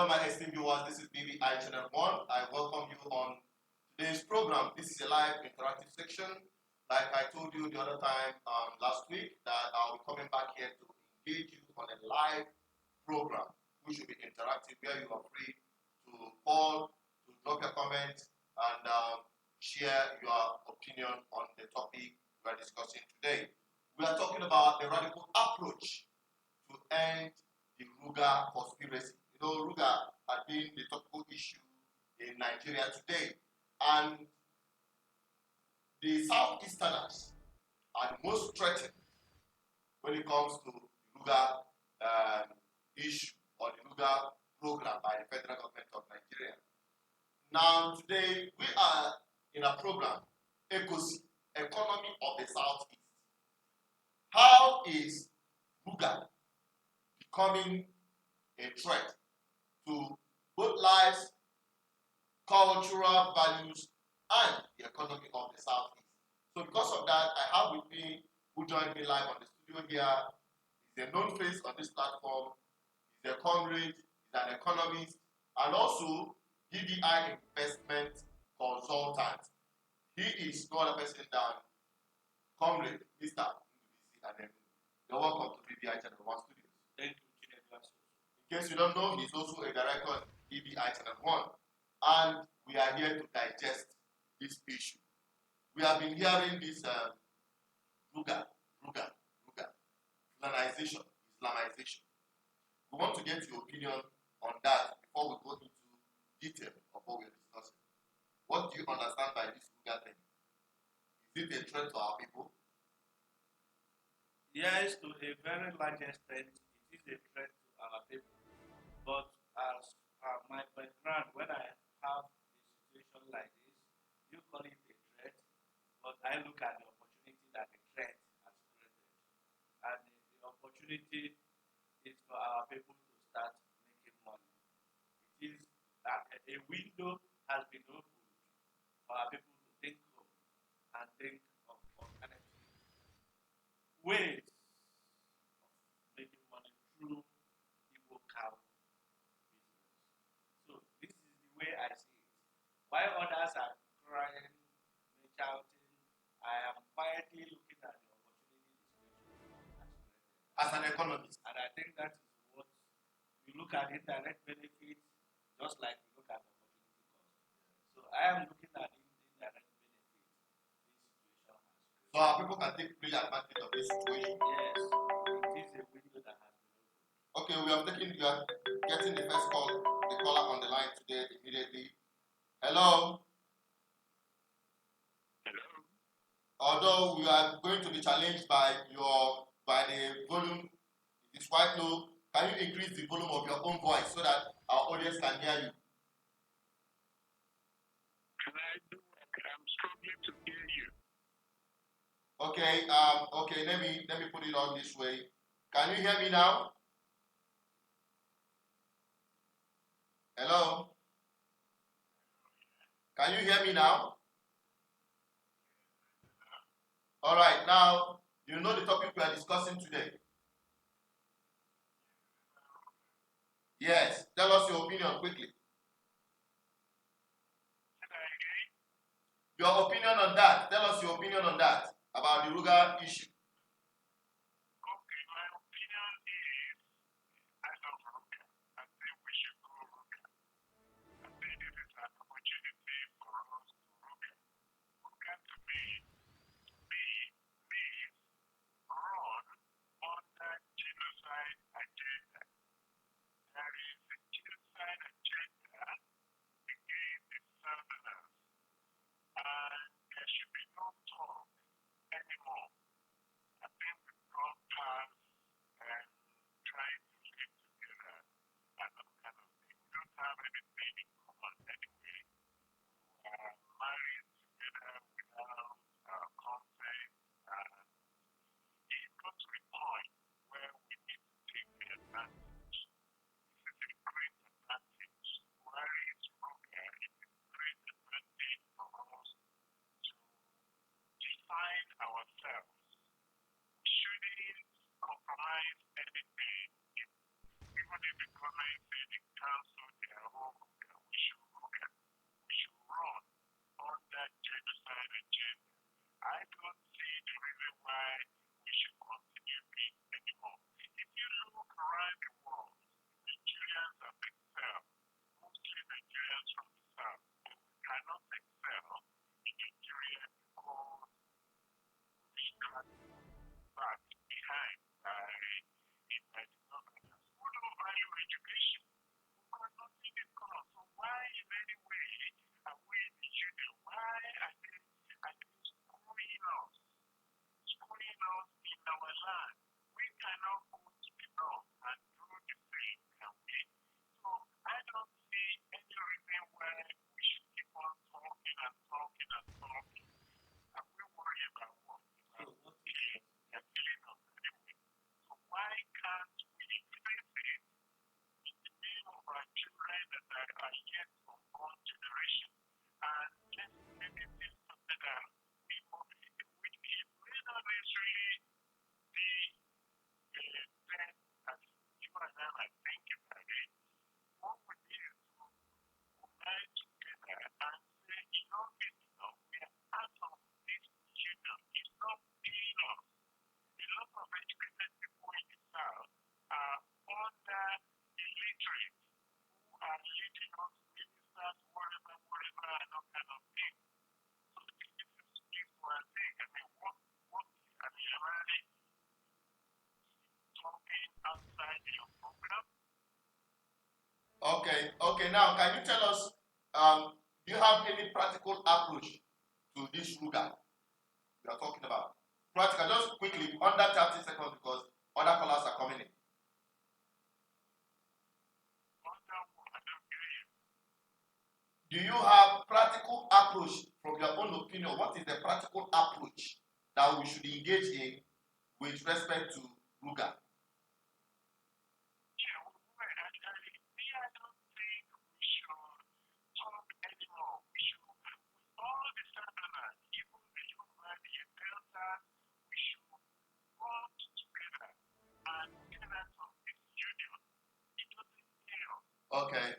my esteemed viewers, this is BVI Channel 1. I welcome you on today's program. This is a live interactive section. Like I told you the other time last week, that I'll be coming back here to engage you on a live program, which will be interactive, where you are free to call, to drop your comments, and share your opinion on the topic we are discussing today. We are talking about the radical approach to end the Ruga conspiracy. You know, Ruga has been the topical issue in Nigeria today, and the Southeasterners are the most threatened when it comes to the Ruga issue or the Ruga program by the federal government of Nigeria. Now, today we are in a program, ECOSEA, Economy of the Southeast. How is Ruga becoming a threat to both lives, cultural values, and the economy of the Southeast? So because of that, I have with me, who joined me live on the studio here, is a known face on this platform, he's a comrade, he's an economist, and also BVI investment consultant. He is no other person than comrade, Mr. and you're welcome to BVI Channel 1 Studios. Thank you. In case you don't know, he's also a director on BVI Channel 1, and we are here to digest this issue. We have been hearing this Ruga, Islamization. We want to get your opinion on that before we go into detail of what we're discussing. What do you understand by this Ruga thing? Is it a threat to our people? Yes, to a very large extent, it is a threat to our people. But as my background, when I have a situation like this, you call it a threat, but I look at the opportunity that the threat has created. And the opportunity is for our people to start making money. It is that a window has been opened for our people to think of and think of alternative ways of making money through Igbo Cow business. So this is the way I see it. While others are crying, shouting, I am quietly looking at the opportunity this has created. As an economist. And I think that is what we look at indirect benefits just like we look at opportunity cost. So I am looking at indirect benefits this situation has created. So our people can take real advantage of this situation. Yes, it is a window that has been opened. Okay, we are getting the first call, the caller on the line today immediately. Hello. Hello. Although we are going to be challenged by the volume, it is quite low. Can you increase the volume of your own voice so that our audience can hear you? Can I do it? I'm struggling to hear you. Okay, let me put it on this way. Can you hear me now? Hello? Can you hear me now? All right, now you know the topic we are discussing today. Yes, tell us your opinion quickly. Your opinion on that. Tell us your opinion on that, about the Ruga issue. Okay, my opinion is I love Ruga. I think we should go Ruga. I think this is an opportunity for us to Ruga. Ruga to me means run under genocide agenda. There is a genocide agenda against the Southerners, and there should be no talk anymore. I think we've gone past trying to live together and that kind of thing. We don't have anything in common anyway. We are married together without consent, and it got to a point where we need to take the advantage. This is a great advantage. Buhari is Ruga. It's a great advantage for us to define ourselves. We shouldn't compromise anything. Even if the government said it cancelled the Okay. Now, can you tell us, do you have any practical approach to this Ruga we are talking about? Practical, just quickly, under 30 seconds because other callers are coming in. Do you have practical approach from your own opinion? What is the practical approach that we should engage in with respect to Ruga? Okay.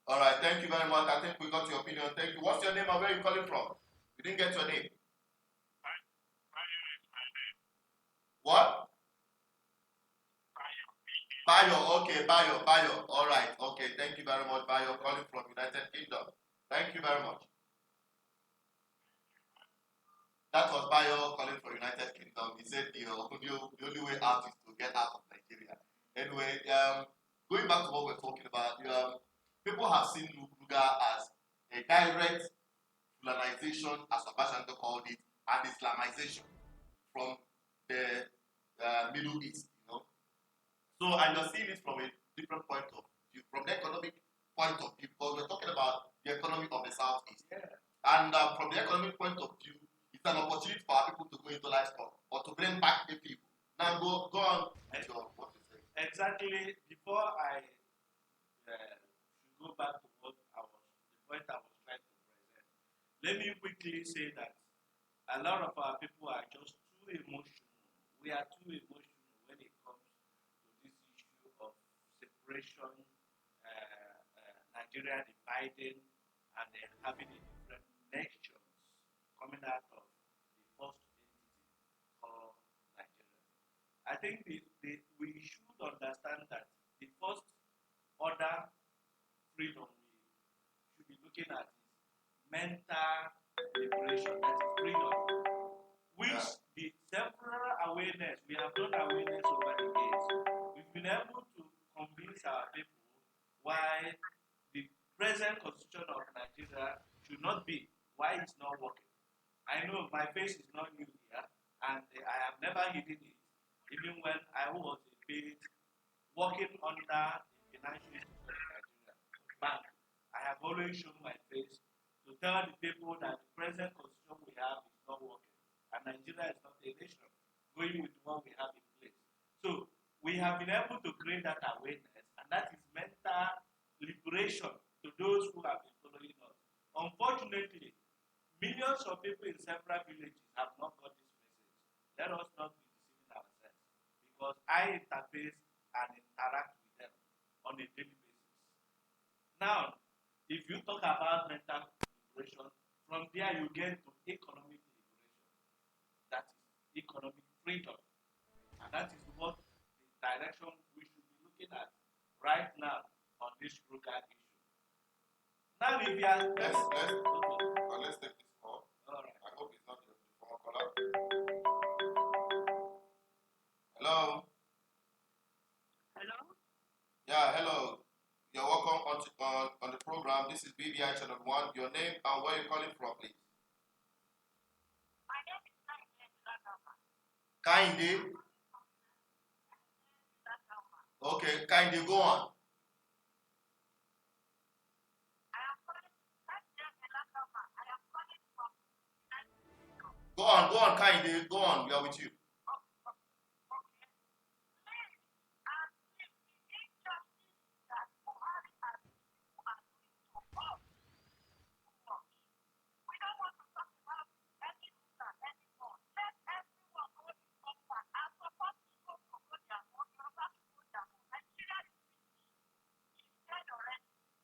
All right. Thank you very much. I think we got your opinion. Thank you. What's your name and where are you calling from? We didn't get your name. What? Bayo. Okay, Bayo. All right. Okay. Thank you very much, Bayo, calling from United Kingdom. Thank you very much. That was Bayo calling from United Kingdom. He said the only way out is to get out of Nigeria. Anyway, going back to what we're talking about, people have seen Ruga as a direct Fulanization, as Obasanjo called it, and Islamization from the Middle East, So, and you're seeing it from a different point of view, from the economic point of view, because we're talking about the economy of the Southeast. Yeah. And from the economic point of view, it's an opportunity for our people to go into livestock or to bring back the people. Now, go on. What you say? Exactly. Before I should go back to the point I was trying to present, let me quickly say that a lot of our people are just too emotional. We are too emotional when it comes to this issue of separation, Nigeria dividing, and then having a different nations coming out of the first entity called Nigeria. I think we should understand that the first order freedom we should be looking at is mental liberation, that is freedom, which the several awareness, we have done awareness over the years. We've been able to convince our people why the present constitution of Nigeria should not be, why it's not working. I know my face is not new here, and I have never hidden it, even when I was a paid working under the financial institution of Nigeria, bank. I have always shown my face to tell the people that the present constitution we have is not working, and Nigeria is not a nation going with what we have in place. So we have been able to create that awareness, and that is mental liberation to those who have been following us. Unfortunately, millions of people in several villages have not got this message. Let us not be deceiving ourselves, because I interface and interact with them on a daily basis. Now, if you talk about mental liberation, from there you get to economic liberation. That is economic freedom. And that is what the direction we should be looking at right now on this Ruga issue. Now, if you are Let's take this call. all right. I hope it's not your phone caller. Hello. Hello? Yeah, hello. You're welcome on the program. This is BVI Channel 1. Your name and where you're calling from, please. My name is Kainde. Okay, Kainde, go on. Go on, Kainde. Go on. We are with you.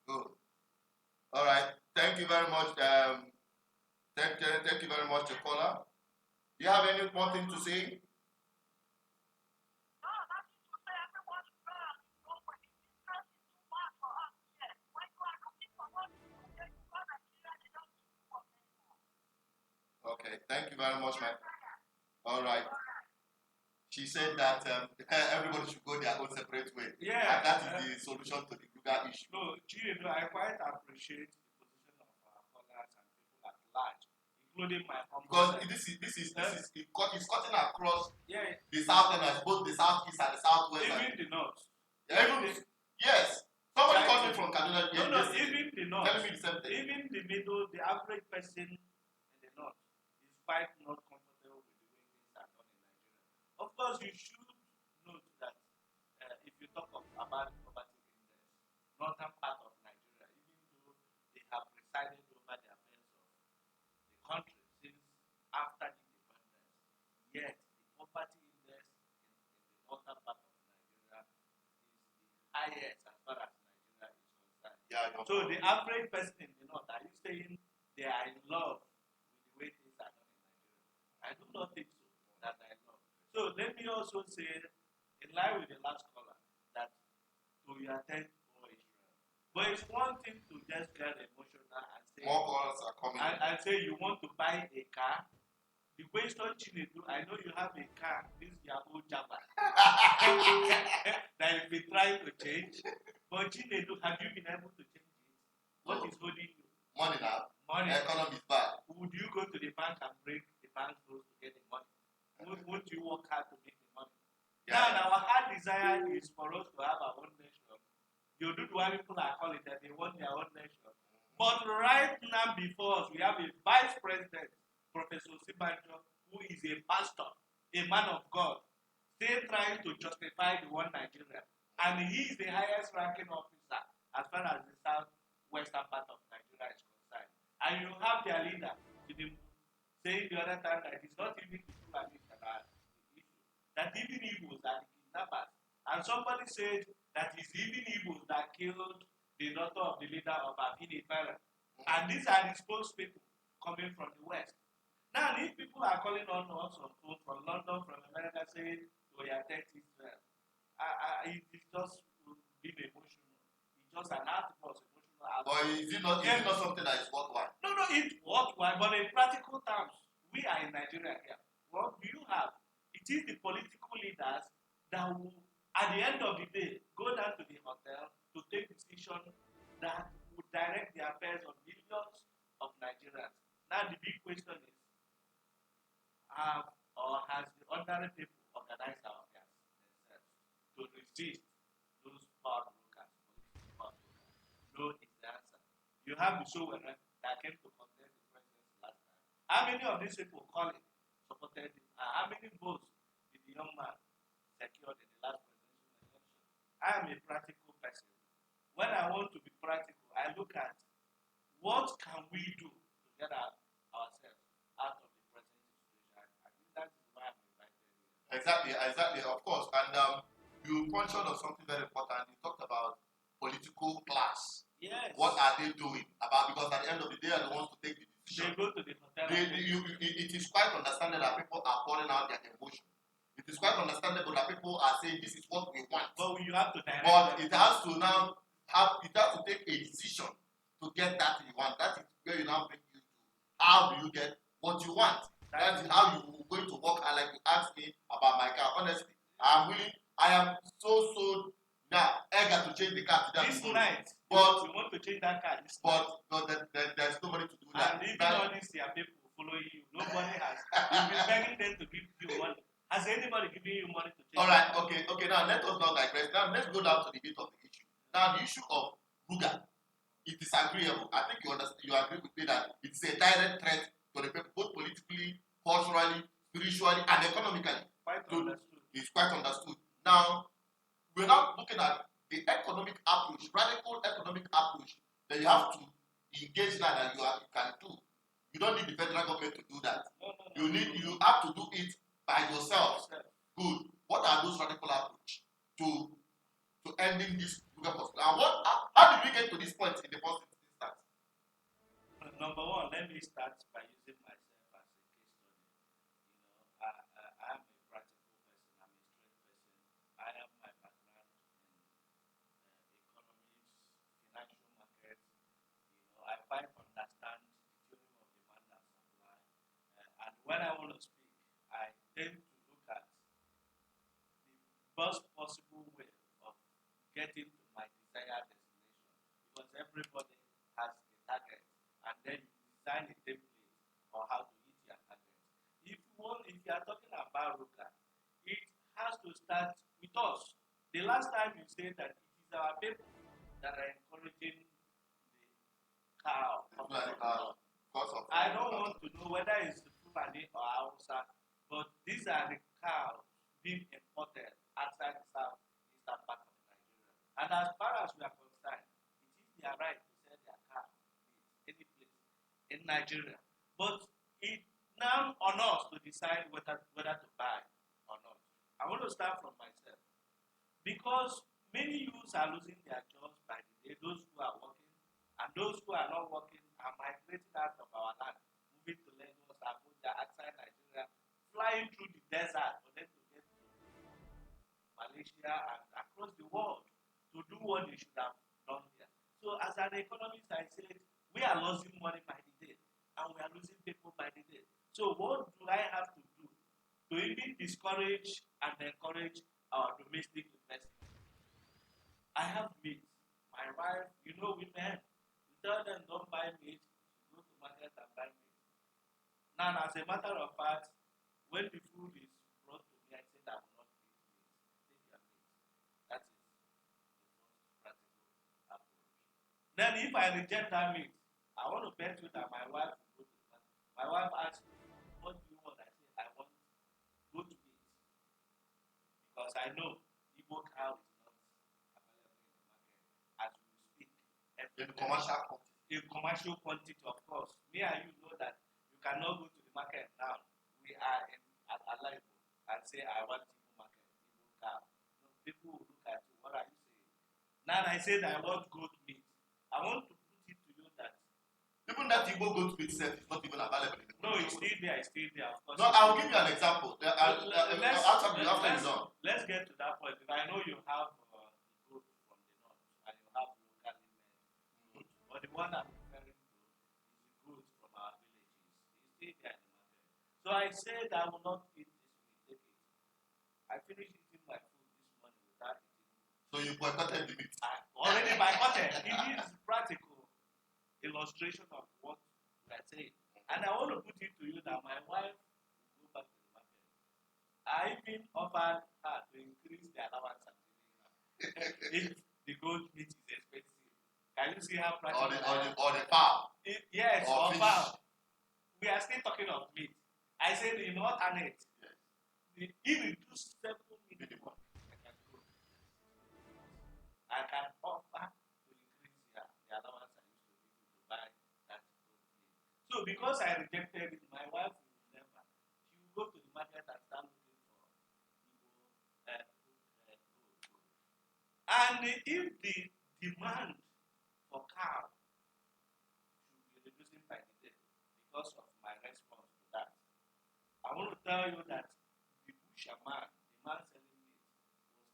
Good. All right. Thank you very much. Thank you very much, caller. Do you have any more thing to say? Okay. Thank you very much, man. All right. She said that everybody should go their own separate way. Yeah, Yeah. And that is the solution to the Ruga issue. No, Chinedu, I quite appreciate the position of our callers and people at large, including my humble Because self. it's cutting across Yeah, the southerners, both the southeast and the southwest. even the north. Yeah, yes. Somebody called me from Kaduna. No, even the north. Telling me the same thing. Even the middle, the average person in the north is quite not comfortable with the way things are done in Nigeria. Of course, you should note that if you talk about the poverty index, northern part of Nigeria, even though they have presided over the affairs of the country since after the independence, yet the poverty index in the northern part of Nigeria is the highest as far as Nigeria is concerned. Yeah, So the average person in the north, are you saying they are in love with the way things are done in Nigeria? I do not think so, that I love. So let me also say, in line with the last caller, that to your attempt for Israel. But it's one thing to just get emotional and say, more callers are coming. and say you want to buy a car. The question, Chinedu, I know you have a car, this is your old Java, that you've been trying to change. But Chinedu, have you been able to change it? What is holding you? Money now. Money. The economy is bad. Would you go to the bank and break the bank rules to get the money? Would you work hard to make the money? Yeah. Now, our hard desire is for us to have our own nation. You do what people are calling that they want their own nation. But right now before us, we have a vice president, Professor Sibanjo, who is a pastor, a man of God, still trying to justify the one Nigeria. And he is the highest ranking officer as far as the southwestern part of Nigeria is concerned. And you have their leader, Tinubu, saying the other time that it's not even the Fulani that are the issue, that even Igbos are the kidnappers. And somebody said that it's even Igbos that killed the daughter of the leader of Efi Igbo. And these are the spokespeople coming from the West. Now, if people are calling on us on phone from London, from America, saying, we are taking Israel, it's just being emotional. It's just an outburst, emotional. Or is it not something that is worthwhile? No, it's worthwhile, but in practical terms, we are in Nigeria here. What do you have? It is the political leaders that will, at the end of the day, go down to the hotel to take decisions that would direct the affairs of millions of Nigerians. Now, the big question is, has the ordinary people organized our affairs themselves to resist those power brokers, political power brokers? No is the answer. You have the show that came to contest the presidency last time. How many of these people calling supported him? How many votes did the young man secure in the last presidential election? I am a practical person. When I want to be practical, I look at what can we do to get ourselves out of the present situation. I think that is why I'm invited here. Exactly, of course. And you mentioned of something very important. You talked about political class. Yes. What are they doing about? Because at the end of the day, they are the ones to take the decision. They go to the hotel. It is quite understandable that people are pouring out their emotion. It is quite understandable that people are saying this is what we want. But you have to direct. But it has to now take a decision to get that you want. That is where you now bring you to how do you get what you want. That is how you are going to work. And like you asked me about my car, honestly, I am so now eager to change the car to that. This night, but you want to change that car. But there's nobody to do that. And even all these people following you, nobody has. You've been begging them to give you money. Has anybody given you money to change? All right, okay. Now let us not digress. Now let's go down to the bit of the issue. Now the issue of Ruga, it is agreeable. I think you agree with me that it's a direct threat to the people, both politically, culturally, spiritually, and economically. It's quite understood. Now we're not looking at the economic approach, radical economic approach that you have to engage now that you can do. You don't need the federal government to do that. No. You have to do it by yourself. Good. What are those radical approach to ending this Ruga post? And how did we get to this point in the first instance? Number one, let me start by using myself as a case study. I'm a practical person. I'm a straight person. I have my background in economics, financial markets. I quite understand the theory of demand and supply. And when I want to speak, I tend to look at the best possible way of getting to my desired destination, because everybody has a target, and then you design a template on how to hit your target. If you are talking about Ruga, it has to start with us. The last time you said that it is our people that are encouraging the cow. I don't want to know whether it's Fulani or Hausa, but these are the cows being imported outside the southeastern part of Nigeria. And as far as we are concerned, it is their right to sell their cow in any place in Nigeria. But it's now on us to decide whether to buy or not. I want to start from myself, because many youths are losing their jobs by the day, those who are working, and those who are not working are migrating out of our land, moving to Lagos, Abuja, outside Nigeria, flying through the desert for them to get to Malaysia and across the world to do what they should have done here. So as an economist, I said, we are losing money by the day, and we are losing people by the day. So what do I have to do to even discourage and encourage our domestic investment? I have meat. My wife, women, you tell them don't buy meat, go to market and buy meat. Now, as a matter of fact, when the food is brought to me, I said I will not eat meat. Take your meat. That is the most practical approach. Then if I reject that meat, I want to bet you that my wife will go to the market. My wife asked me, what do you want? I said, I want goat meat. Because I know Igbo cow is not available in the market as we speak. In commercial quantity, of course. Me and you know that you cannot go to the market now. We are alive and say, I want Igbo market, Igbo cow. No, people will look at you. What are you saying? Now I said I want goat meat. I want to put it to you that even that Igbo goat meat itself is not even available in the no, it's still there, of course. No, I'll give you an example. Let's get to that point. I know you have goat from the north and you have locally made goat, but the one I'm referring to is the goat from our villages. It's still there in the market. So I said I will not eat this meat. Take it. I finished eating my food this morning without eating. So you boycotted the meat? I already boycotted. It is practical illustration of what we are saying. And I want to put it to you that my wife will go back to the market. I even offered her to increase the allowance I'm giving her. If the goat meat is expensive. Can you see how practical or the fowl? Yes, or fowl. We are still talking of meat. I said in alternate, yes. The irreducible minimum I can go. I can offer to increase the allowance I used to give you to buy that goat meat. So because I rejected it, my wife will never. She will go to the market and start looking for goat. And if the demand for cow should be reducing by the day because of my response to that, I want to tell you that the busherman, the man selling meat, will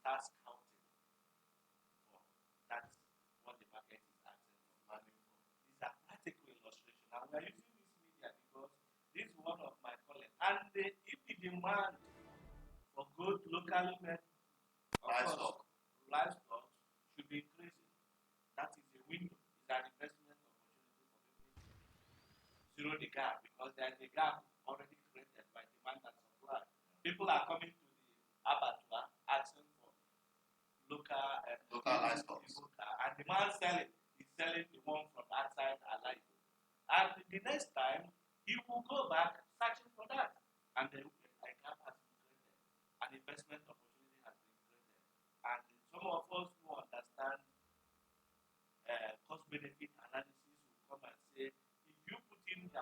start scouting for that's what the market is asking for money for. These are practical illustrations, and we are using this media because this is one of my colleagues. And if the demand for good locally made livestock should be increasing, that is a window, is an investment opportunity for people to zero the gap, because there is a gap already created by demand and supply. People are coming to the abattoir asking for local livestock, and the man selling is selling the one from outside alive. And the next time he will go back searching for that, and then a gap has been created, an investment opportunity has been created. And some of us who understand cost-benefit analysis will come and say, if you put in 10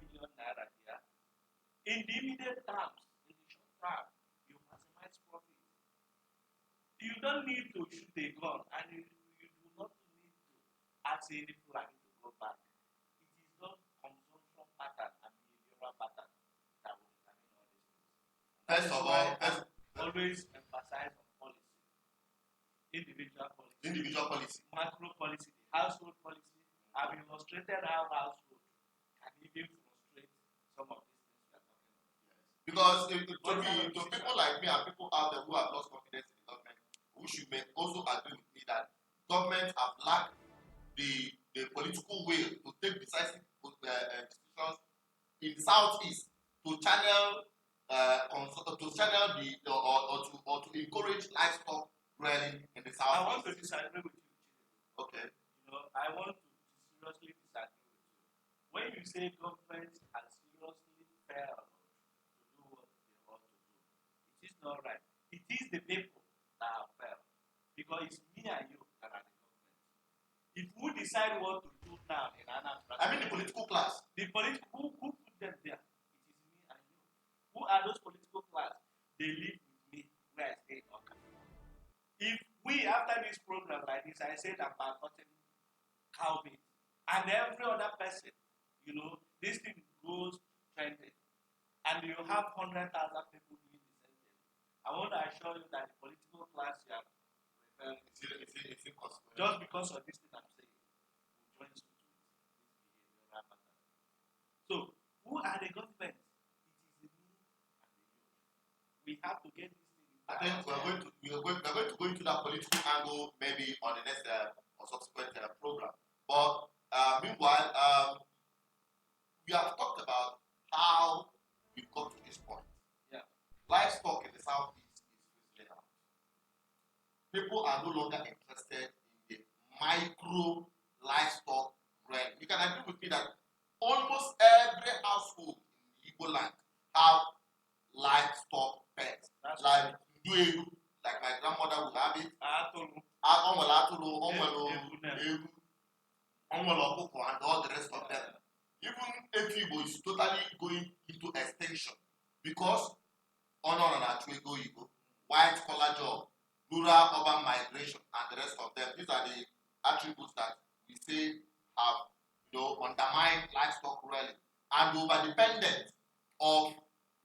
million naira here, in the immediate terms, in the short term, you maximize profit. You don't need to shoot a gun, and you do not need to ask any Fulani to go back. It is not consumption pattern and behavioral pattern that will determine all these things. First of all, always emphasize on policy, individual policy, macro policy, household policy. I've illustrated how household can even frustrate some of these things we are talking about. Because to people like me and people out there who have lost confidence in the government, who should also agree with me government have lacked the political will to take decisive decisions in the southeast to channel or to encourage livestock rearing in the southeast. I want to disagree with you. Okay. I want to seriously disagree with you. When you say government has seriously failed to do what they ought to do, it is not right. It is the people that have failed. Because it's me and you that are the government. If we decide what to do now in Anambra, I mean the political class. Who put them there? It is me and you. Who are those political class? They live with me where I stay in Oka. If we, after this program like this, I said I'm boycotting cow meat, and every other person, this thing goes trending, and you have 100,000 people doing the same thing. I want to assure you that the political class you are referring to, just because of this thing I'm saying, will join you to this behavioral pattern. So, who are the government? It is the me and the you. We have to get this thing. I think we're going to go into that political angle maybe on the next or subsequent program. But meanwhile, we have talked about how we got to this point. Yeah. Livestock in the southeast is fizzling out. People are no longer interested in the micro livestock brand. You can agree with me that almost every household in the Igbo land have livestock pets. That's like my grandmother would have it. And all the rest of them. Even Efi Igbo is totally going into extinction because Igbo, white collar job, rural urban migration, and the rest of them. These are the attributes that we say have undermined livestock really and over dependent of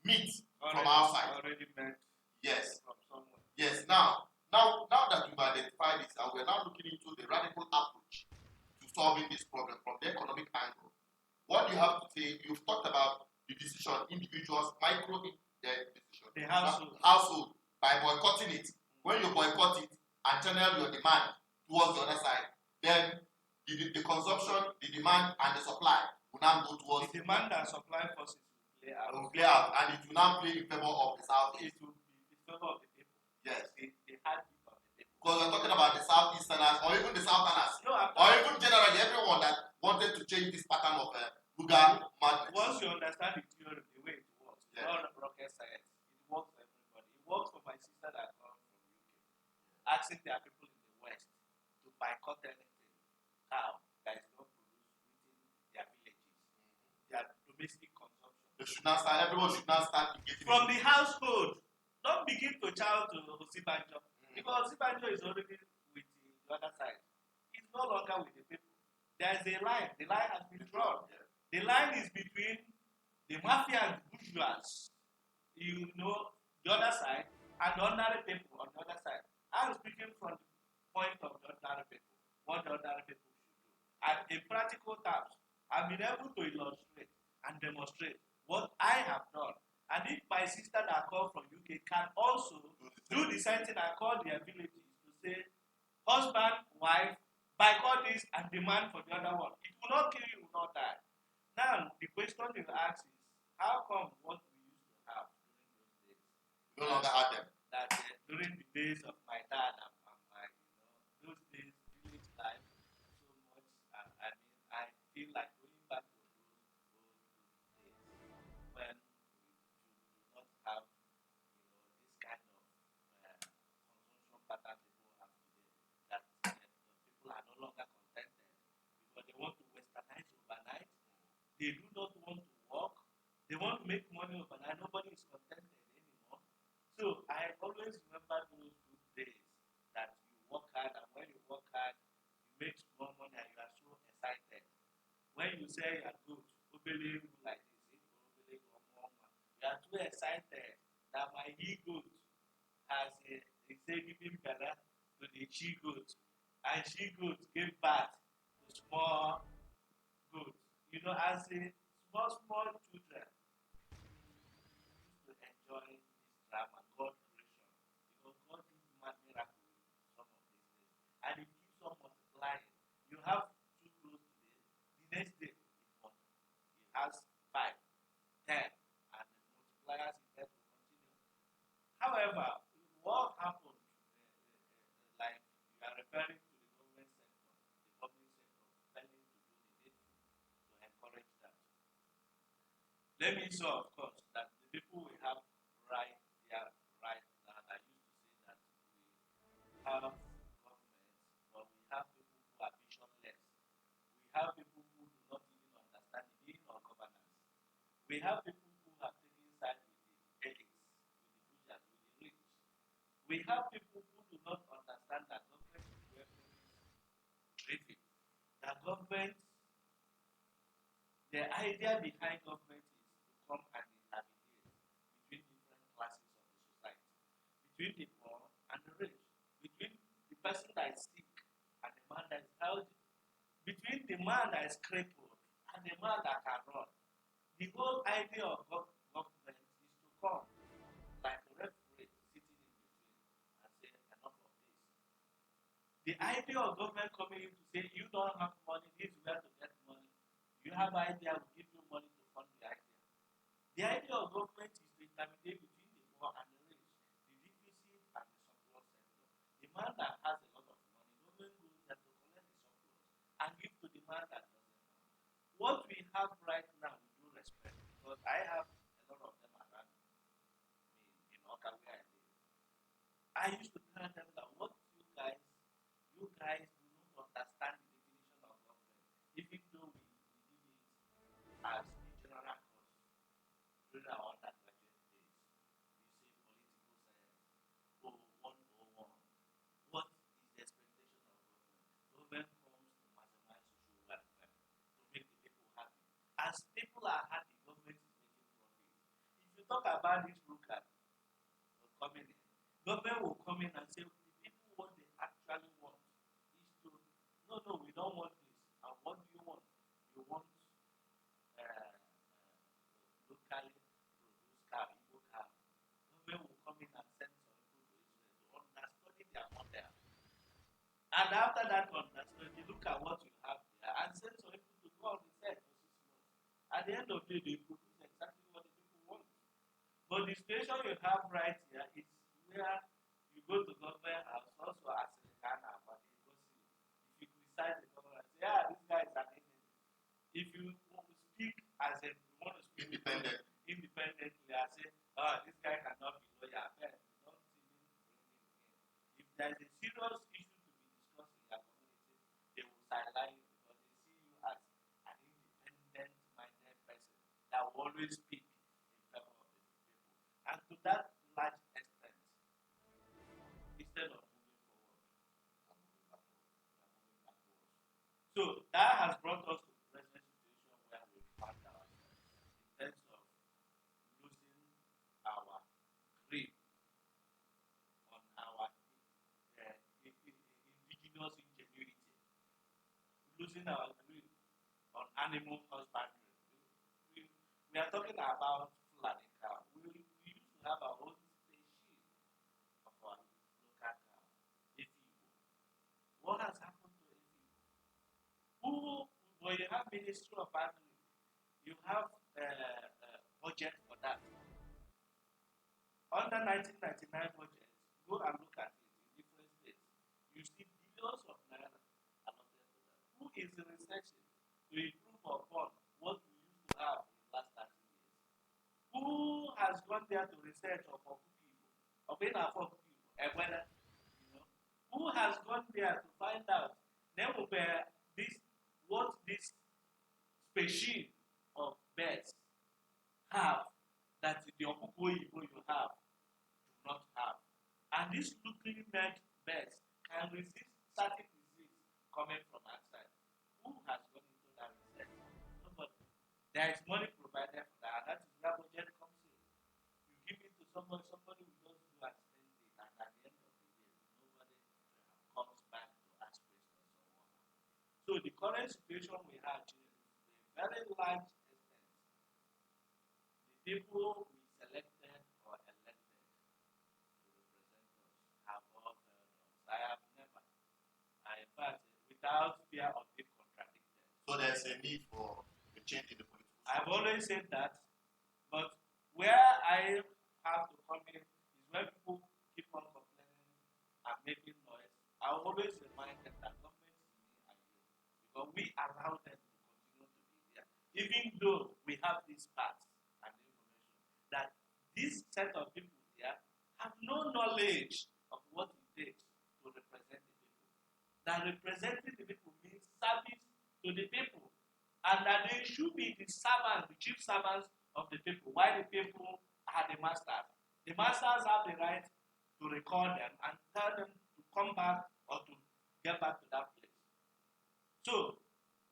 meat from outside. Already meant Yes. from somewhere. Yes. Now that we've identified this, and we're now looking into the radical approach to solving this problem from the economic angle. What you have to say, you've talked about the decision, individuals, micro decision. The household by boycotting it. When you boycott it and channel your demand towards the other side, then the consumption, the demand, and the supply will now go towards the demand and supply forces will play out, and it will now play in favor of the southeast. It will be in favor of the people. Yes. The heartbeat of the people. Because we're talking about the southeasterners or even the southerners. No, or even generally everyone that wanted to change this pattern of Ruga madness. Once you understand the theory, the way it works, it's Yes. not rocket science. It works for everybody. It works for my sister that comes from UK, asking their people in the West to boycott anything cow that is not produced within their villages, their domestic consumption. Everyone should not start engaging. From the household, don't begin to chow to Osibanjo. Because Osibanjo is already with the other side. It's no longer with the people. There is a line. The line has been drawn. Yeah. The line is between the mafia and bourgeois, the other side, and the ordinary people on the other side. I'm speaking from the point of the ordinary people, what the ordinary people should do. And in practical terms, I've been able to illustrate and demonstrate what I have done. And if my sister that called from UK can also do the same thing and call their villages to say, husband, wife, boycott this and demand for the other one. It will not kill you, will not die. Now, the question you ask is, how come what we used to have during those days? No longer have them. That during the days of my dad and my, those days, village life, so much, I feel like going back to those days when we do not have, this kind of consumption pattern people have today, that people are no longer contented because they want to westernize overnight. They do not want to work. They want to make money overnight. Nobody is contented anymore. So I always remember those good days that you work hard, and when you work hard, you make small money and you are so excited. When you say you are good, like this, you are too excited that my he-goat has they say giving better to the she-goat, and she-goat gave birth to small goats. As a small children used to enjoy this drama, God creation, because God did miracles some of these days, and it keeps on contrary to the government sector, the public sector failing to do the needful to encourage that. Let me show, of course, that the people we have right here, right now, I used to say that we have governments, but we have people who are visionless. We have people who do not even understand the meaning of governance. We have people who have taken sides with the elites, with the pushers, with the rich. We have people who do not understand that government is where driven. That government, the idea behind government is to come and intermediate between different classes of the society, between the poor and the rich, between the person that is sick and the man that is healthy, between the man that is crippled and the man that can run. The whole idea of government is to come like a referee sitting in between and say enough of this. The idea of government coming in to say you don't have money, this is where to get money. You have idea, we give you money to fund the idea. The idea of government is to intermediate between the poor and the rich, the deficit and the surplus sector. The man that has a lot of money, government goes there to collect the surplus and give to the man that doesn't have. What we have right now, with due respect, because I have a lot of them around me in Oka where I live. I used to tell them that what you guys do not understand the definition of government, even though we give it as a general course during our undergraduate days. You say political science, 101. What is the expectation of government? Government comes to maximize social welfare, to make the people happy. As people are happy, government is making profit. If you talk about this Ruga coming in, government will come in and say, the people what they actually want is to, no, we don't want this. And what do you want? You want locally produced cow, Igbo cow. Government will come in and send some people to Israel to understudy their model. And after that understudy, look at what you have there and send some people to go on research for 6 months. At the end of the day, they produce exactly what the people want. But the situation you have right here is where you go to government house, also as a Ghana, but they go see. If you criticize the government, say, this guy is an enemy. If you speak as a, you want to speak independently, I say, this guy cannot be lawyer. Man, you don't even bring him in. If there is a serious issue to be discussed in your community, they will sideline you because they see you as an independent-minded person that will always speak in favor of the people. And to that large extent, instead of moving forward, we are moving backwards. So that has brought us to the present situation where we find ourselves in terms of losing our grip on our indigenous ingenuity, losing our grip on animal husbandry. We are talking about Fulani cow. We used to have our own species of our local cow, Efi Igbo. What has happened to Efi Igbo? When you have Ministry of Agri, you have budget for that. Under 1999 budget, go and look at it in different states. You see billions of naira allotted to that. Who is researching to improve upon what we used to have in the last 30 years? Who has gone there to research of people, of people, and whether, who has gone there to find out then what this species of birds have that the Okuko Igbo you have do not have. And these looking neck birds can resist certain disease coming from outside. Who has gone into that research? Nobody. There is money provided for that, and that is where budget comes in. You give it to somebody will just do and spend it, and at the end of the day, nobody comes back to ask questions or what. So the current situation we have is a very large extent. The people we selected or elected to represent us have all failed us. I have never, in fact, without fear of being contradicted. So there's a need for a change in the political system. I've always said that, but where I have to come in is when people keep on complaining and making noise. I always remind but we allow them to continue to be there, even though we have these facts and information that this set of people there have no knowledge of what it takes to represent the people. That representing the people means service to the people, and that they should be the servants, the chief servants of the people, while the people are the masters. The masters have the right to record them and tell them to come back or to get back to that place. So,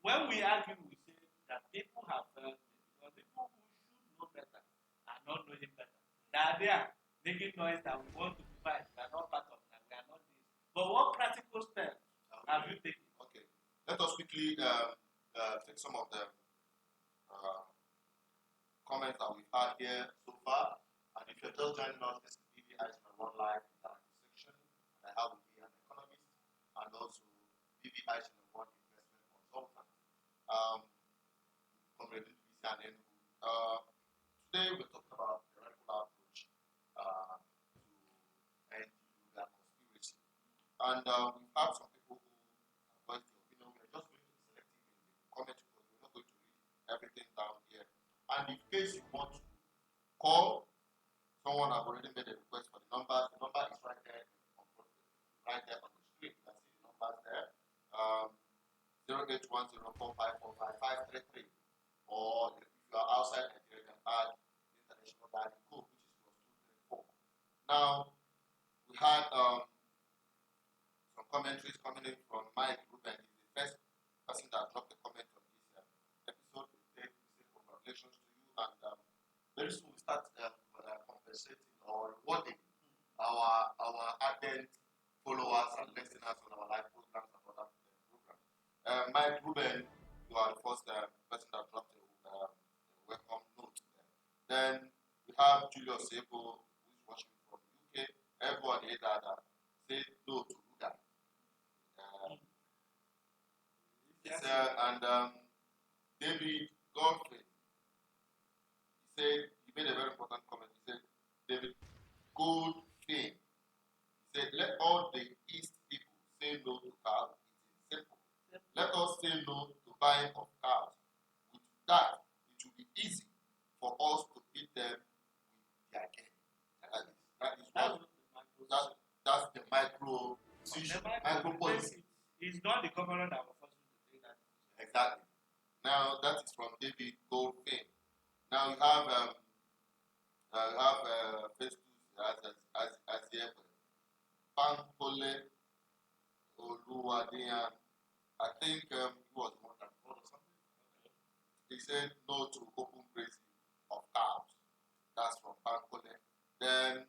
when we argue, we say that people have failed because people who should know better are not knowing better. They are there making noise that we want to provide. We are not part of that. We are not this. But what practical steps have you taken? Okay. Let us quickly take some of the comments that we've had here so far. And if you're just joining us, this is BVI Channel 1 Live Interactive section. And I have with me an economist and also BVI Channel 1 investment consultant. From the BC and Enugu. Today we're talking about the radical approach to end the Ruga conspiracy. And we've had some people who have voiced their opinion. We're just going to be selective in the comment because we're not going to read everything down here. And in case you want to call, someone have already made a request for the numbers. The number is right there on the screen. You can see the numbers there. 08104545533. Or if you are outside Nigeria, you can add the international dialing code, which is +234. Now, we had some commentaries coming in from Mike Ruga. He's the first person that dropped a comment on this episode. We say congratulations to you, and very soon we start compensating or rewarding our ardent followers and listeners on our live programs and other programs. Mike Ruben, you are the first person that dropped a welcome note there. Then we have Julius Sebo, who is watching from UK. Everyone here that say no to Ruga. And David Godfrey, he said, he made a very important comment. He said, David Goldfein, he said, let all the East people say no to cows. It is simple. Let us say no to buying of cows. With that, it will be easy for us to feed them with their gain. That's the micro policy. It's not the governor that will force you to say that. Exactly. Now that is from David Goldfein. Now we have Festus as the Pankole Oluwadeyan. I think he was more than or something. He said no to open grazing of cows. That's from Pankole. Then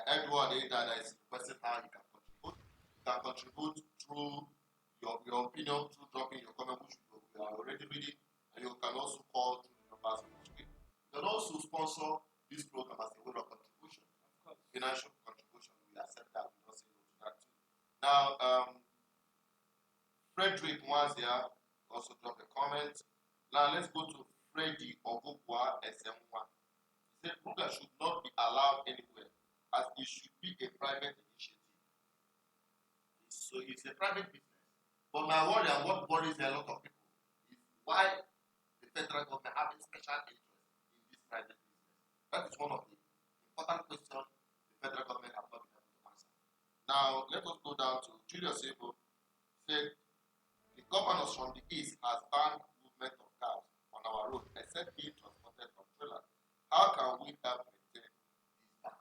Edward Adada is requesting how you can contribute. You can contribute through your opinion, through dropping your comment, which we are already reading, and you can also call through the numbers on the screen. You can also sponsor this program as a way of contribution. Of course. Financial contribution, we accept that, we don't say no to that too. Now, Frederick Mwazia also dropped a comment. Now let's go to Freddy Ogugwa SM1. He said Ruga should not be allowed anywhere, as it should be a private initiative. So it's a private business. But my worry and what worries a lot of people is why the federal government having special interest in this private business. That is one of the important questions the federal government have not been able to answer. Now let us go down to Julius Sebo. Said the governors from the east has banned movement of cows on our road except being transported from trailers. How can we help maintain this ban?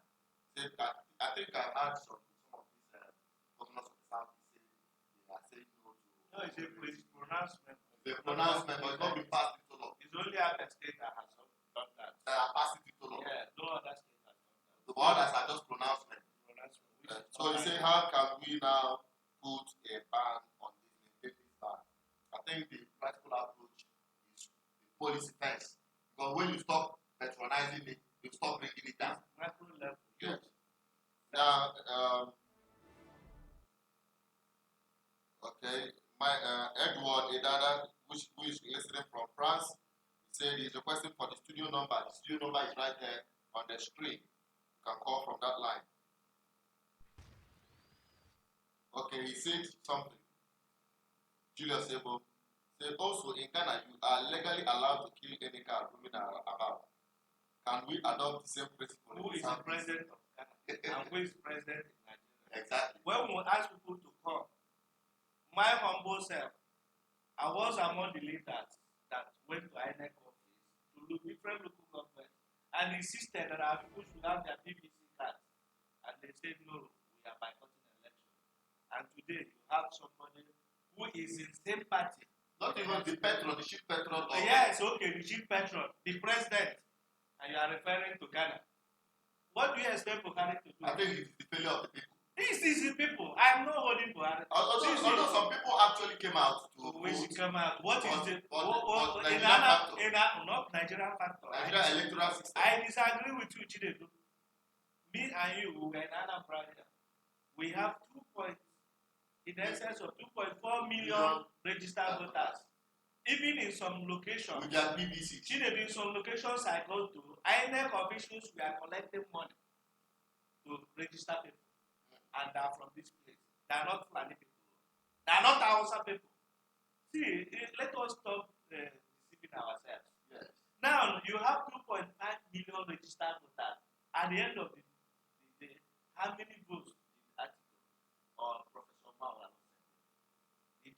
Said that I think I heard some of these governors of the south say they are saying no to. No, it's a pronouncement. The pronouncement, but it's not been passed into law. It's only other state that has done that. They are passing into law. Yeah, no other state has done that. The others are just pronouncement. So you say, how can we now put a ban on this, maintain this ban? I think the practical approach is the policy fence. Because when you stop patronizing it, you stop bringing it down. Macro level. Yes. Now, okay, my Edward Edada, who is listening from France, he said he's requesting for the studio number. The studio number is right there on the screen. You can call from that line. Okay, Okay, he said something. Julius Ebo said also in Ghana you are legally allowed to kill any cow roaming about. Can we adopt the same principle? Who is the president of Ghana? And who is president in Nigeria? Exactly. When we ask people to come, my humble self, I was among the leaders that went to INEC office to look different local governments and insisted that our people should have their BBC cards. And they said, no, we are boycotting election. And today you have somebody who is in the same party. Not even the patron, the chief patron. Yes, okay, the chief patron, the president, and you are referring to Ghana. What do you expect Buhari to do? I think it is the failure of the people. This is the people. I am not holding Buhari. Although some people actually came out to Which come out. What is the Nigerian not Nigerian factor? Nigerian electoral system. I disagree with you, Chinedu. Me and you, we were in Anambra. We have in excess of 2.4 million registered voters. Even in some locations, with their BBC. Chinedu, in some locations I go to, INEC officials were collecting money to register people. And they are from this place. They are not Fulani people. They are not Hausa people. See, let us stop deceiving ourselves. Yes. Now, you have 2.5 million registered voters. At the end of the day, how many votes did article on Professor Mawala?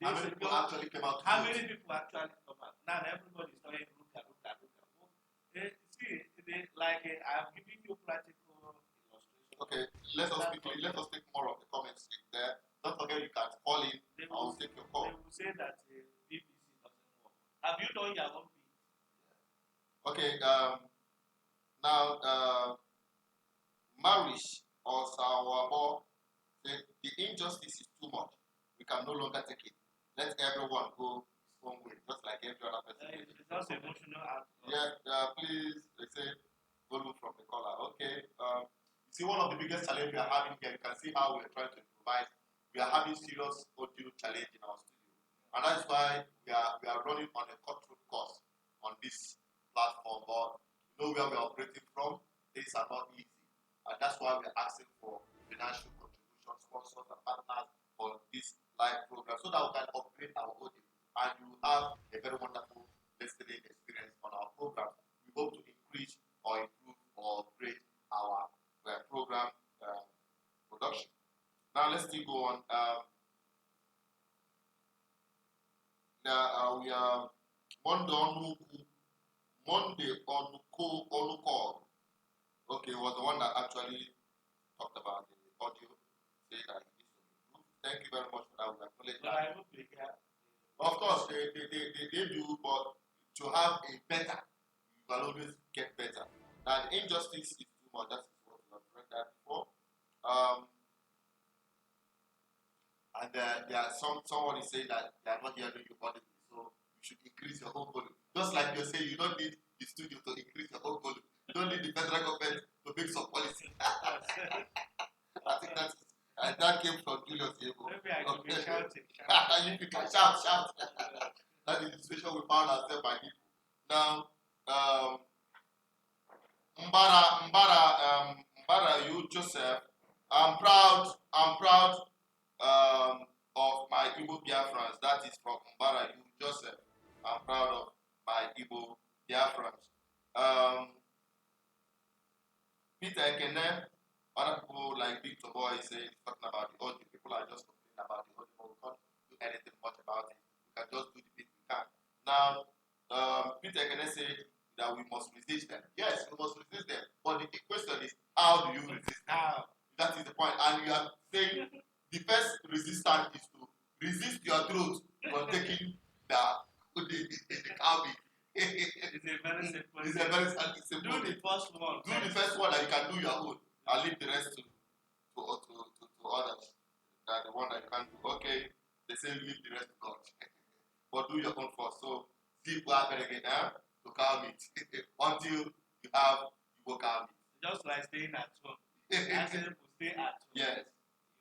How many people actually came out? How many people actually come out? Now, everybody is saying, Ruga. See, I'm giving you practical illustration. Okay, let us take more of the comments there. Don't forget you can call in. I will take your call. They will say that BBC doesn't work. Have you done your own bit? Okay, now Marish or Sawabo said the injustice is too much. We can no longer take it. Let everyone go his own way, just like every other person. It's just emotional outcome. Yeah, please, they said volume from the caller. Okay, you see one of the biggest challenges we are having here, you can see how we are trying to improvise. We are having serious audio challenge in our studio. And that's why we are running on a cutthroat course on this platform. But you know where we are operating from, things are not easy. And that's why we are asking for financial contributions, sponsors, and partners for this live program so that we can upgrade our audio. And you have a very wonderful listening experience on our program. We hope to increase or improve or upgrade our program production. Now let's still go on. We are Monday on call. Okay, was the one that actually talked about the audio, say that it needs to be improved. Thank you very much for that. We acknowledge that. Of course, they do, but to have a better, you can always get better. Now, the injustice is too much. That is what we have read that before. And there are someone is saying that they are not hearing you audibly, so you should increase your own volume. Just like you're saying, you don't need the studio to increase your own volume. You don't need the federal government to make some policy. I think that came from Julius Ebo. Maybe I can be shouting. You can shout. That is the situation we found ourselves by people. Now, Mbara, you Joseph, I'm proud of my Igbo Biafrans. That is from Mbara, you Joseph. I'm proud of my Igbo Biafrans. Peter Ekene, other people like Victor Boy saying talking about the audio. People are just complaining about the audio, but we can't do anything much about it. We can just do the bit we can. Now, Peter Ekene said that we must resist them. Yes, we must resist them. But the question is, how do you resist them? That is the point. And you are saying the first resistance is to resist your throat from taking the cow meat. It's a very simple. It's a very simple. Do the first one. Do the first one that you can do your own. I'll leave the rest to others. That the one that you can do. Okay, they say leave the rest to God. But do your own first. So see what again to cow meat until you have Igbo cow meat. Just like staying at home. I said to stay at home. Yes.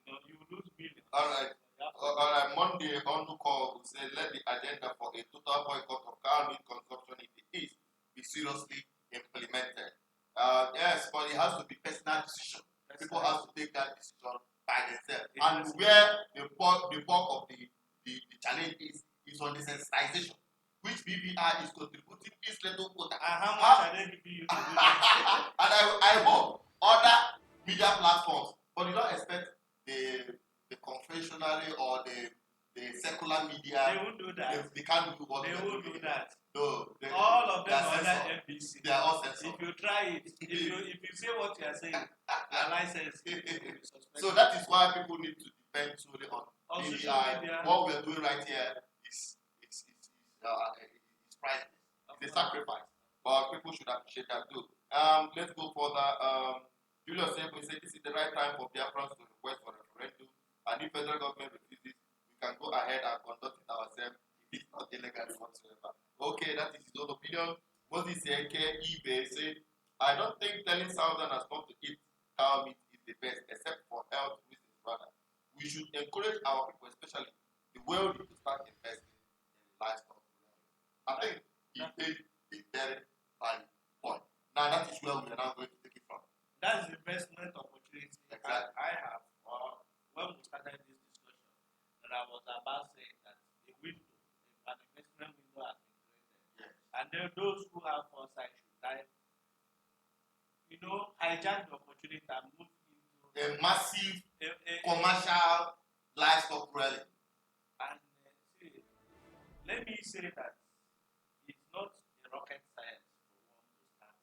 You know, you lose millions. All right. Monday on the call will say let the agenda for a total boycott of cow meat consumption in the East be seriously implemented. Yes, but it has to be personal decision. People have to take that decision by themselves. And where the bulk of the challenge is on the sensitization, which BVI is contributing its little quota. And how much are they giving you to do that? And I hope other media platforms, but you don't expect the conventional or the secular media. They won't do that. They can't do what they won't do that. No, all of them are under FBC. They are all censored. If you try it, if you say what you are saying, your license will be suspended. So that is why people need to depend solely on BVI. What we are doing right here is priceless. It's a sacrifice, but people should appreciate that too. Let's go further. Julius said, we say this is the right time for Biafrans to request for referendum, and if federal government refuses, we can go ahead and conduct it ourselves. It's not illegal whatsoever. Okay, that is his own opinion. Moses eBay said, I don't think telling Southerners not to eat cow meat is the best, except for health reasons rather. We should encourage our people, especially the wealthy, to start investing in livestock. I think he made a very valid point. Now that is where we are now going to take it from. That is investment opportunity. Exactly. I have, when we started this discussion, that I was about saying that a window, an investment window has been created. Yes. And then those who have foresight should dive, hijack the opportunity and move into a massive commercial livestock rally. And see, let me say that it's not a rocket science for one to start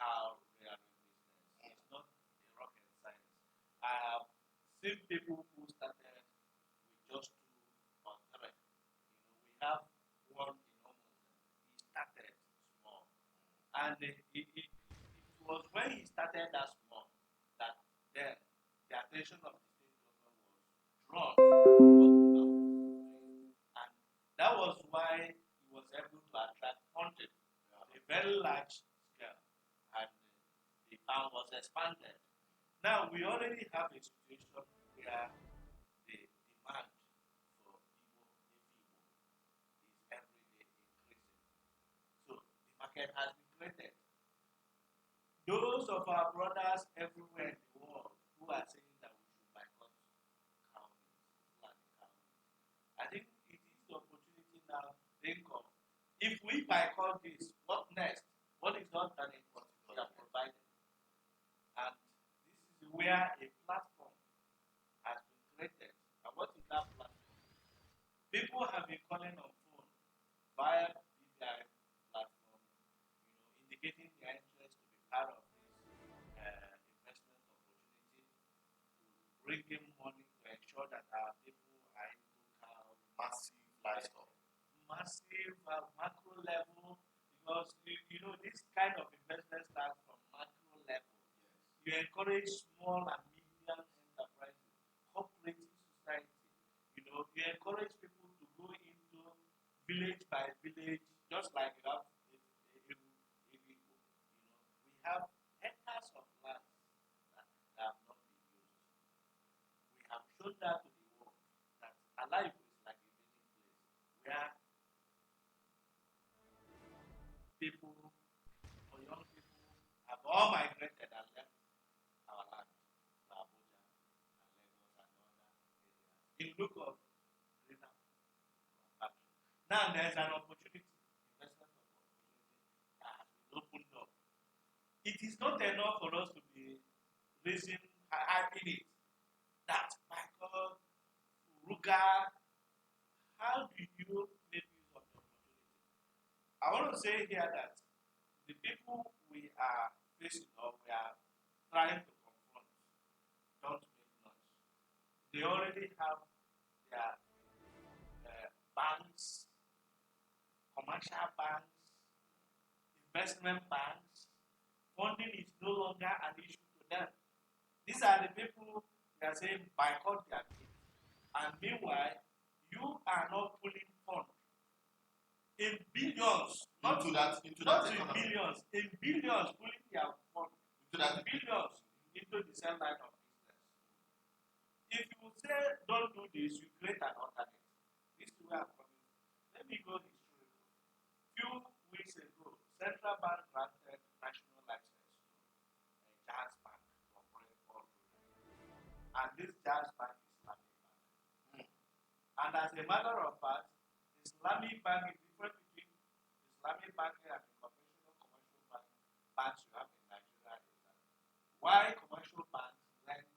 cow rearing business. It's not a rocket science. I have seen people who started with just 2 or 3. We have one in almost. He started small, and it was when he started that small that then the attention of the state government was drawn to what he was doing, and that was why he was able to attract funding on a very large scale, and the farm was expanded. Now we already have a situation where the demand for Efi Igbo is every day increasing. So the market has been created. Those of our brothers everywhere in the world who are saying that we should boycott cow meat, Fulani cow meat, I think it is the opportunity now to think of, if we boycott this, what next? What is the alternative we are providing? And this is where a platform has been created. And what is that platform? People have been calling on phone via BVI platform, indicating their interest to be part of this investment opportunity, to bring in money to ensure that our people are able to have Massive livestock. massive macro level, because this kind of investment starts from macro level. Yes. You encourage small and medium enterprises, cooperative society. You encourage people to go into village by village, just like you have in Igbo. We have hectares of land that have not been used. We have shown that to the world that alive is like a meeting place where people or young people have all migrated and left our land to Abuja and Lagos and other areas in look of greater country. Now there's an opportunity, investment opportunity that has been opened up. It is not enough for us to be raising, hyping it. That, my God, Ruga, how do you make use of the opportunity? I want to say here that the people we are facing or we are trying to confront don't make noise. They already have their banks, commercial banks, investment banks. Funding is no longer an issue to them. These are the people that are saying boycott their meat. And meanwhile, you are not pulling funds in billions, not in millions, in billions pulling their funds into billions into the same line of business. If you say don't do this, you create an alternative. This is where I'm coming from. Let me go historical. Few weeks ago, Central Bank granted national license to Jazz Bank to operate all through. And this Jazz Bank Islamic Bank. And as a matter of fact, Islamic Bank is different between Islamic banking and the conventional commercial banks you have in Nigeria. Is that why commercial banks lend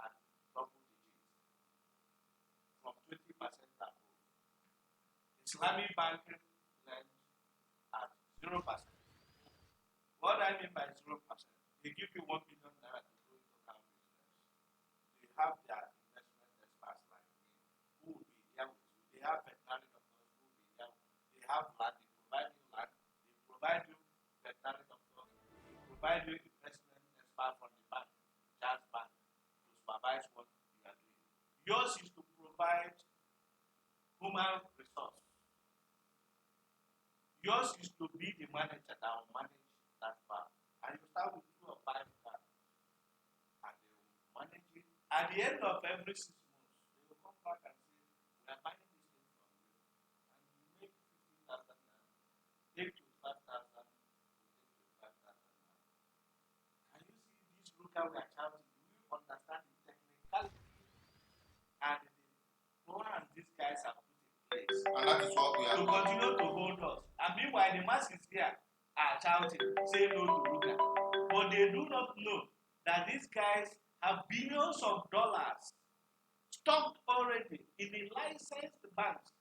at double digits from 20% above. Islamic banking lend at 0%. What I mean by 0%, they give you 1 million naira to go into cow business. They have their investment experts like me who will be there with you. They have veterinary doctors who will be there. They have land, they provide you land, they provide you veterinary doctors, they provide you investment experts from the bank, Jazz Bank, to supervise what you are doing. Yours is to provide human resource. Yours is to be the manager that will manage that farm. And you start with 2 or 5 cars. And they will manage it. At the end of every 6 months, they will come back and say, we are buying this thing from you. And you make 50,000 now. Take 25,000. Take 25,000 now. Can you see this Ruga we are shouting? Do you understand the technicality and the plan these guys have put in place? And that is what we are to doing. continue to hold us. And meanwhile, the masses here are shouting, say no to Ruga. But they do not know that these guys have billions of dollars stocked already in the licensed banks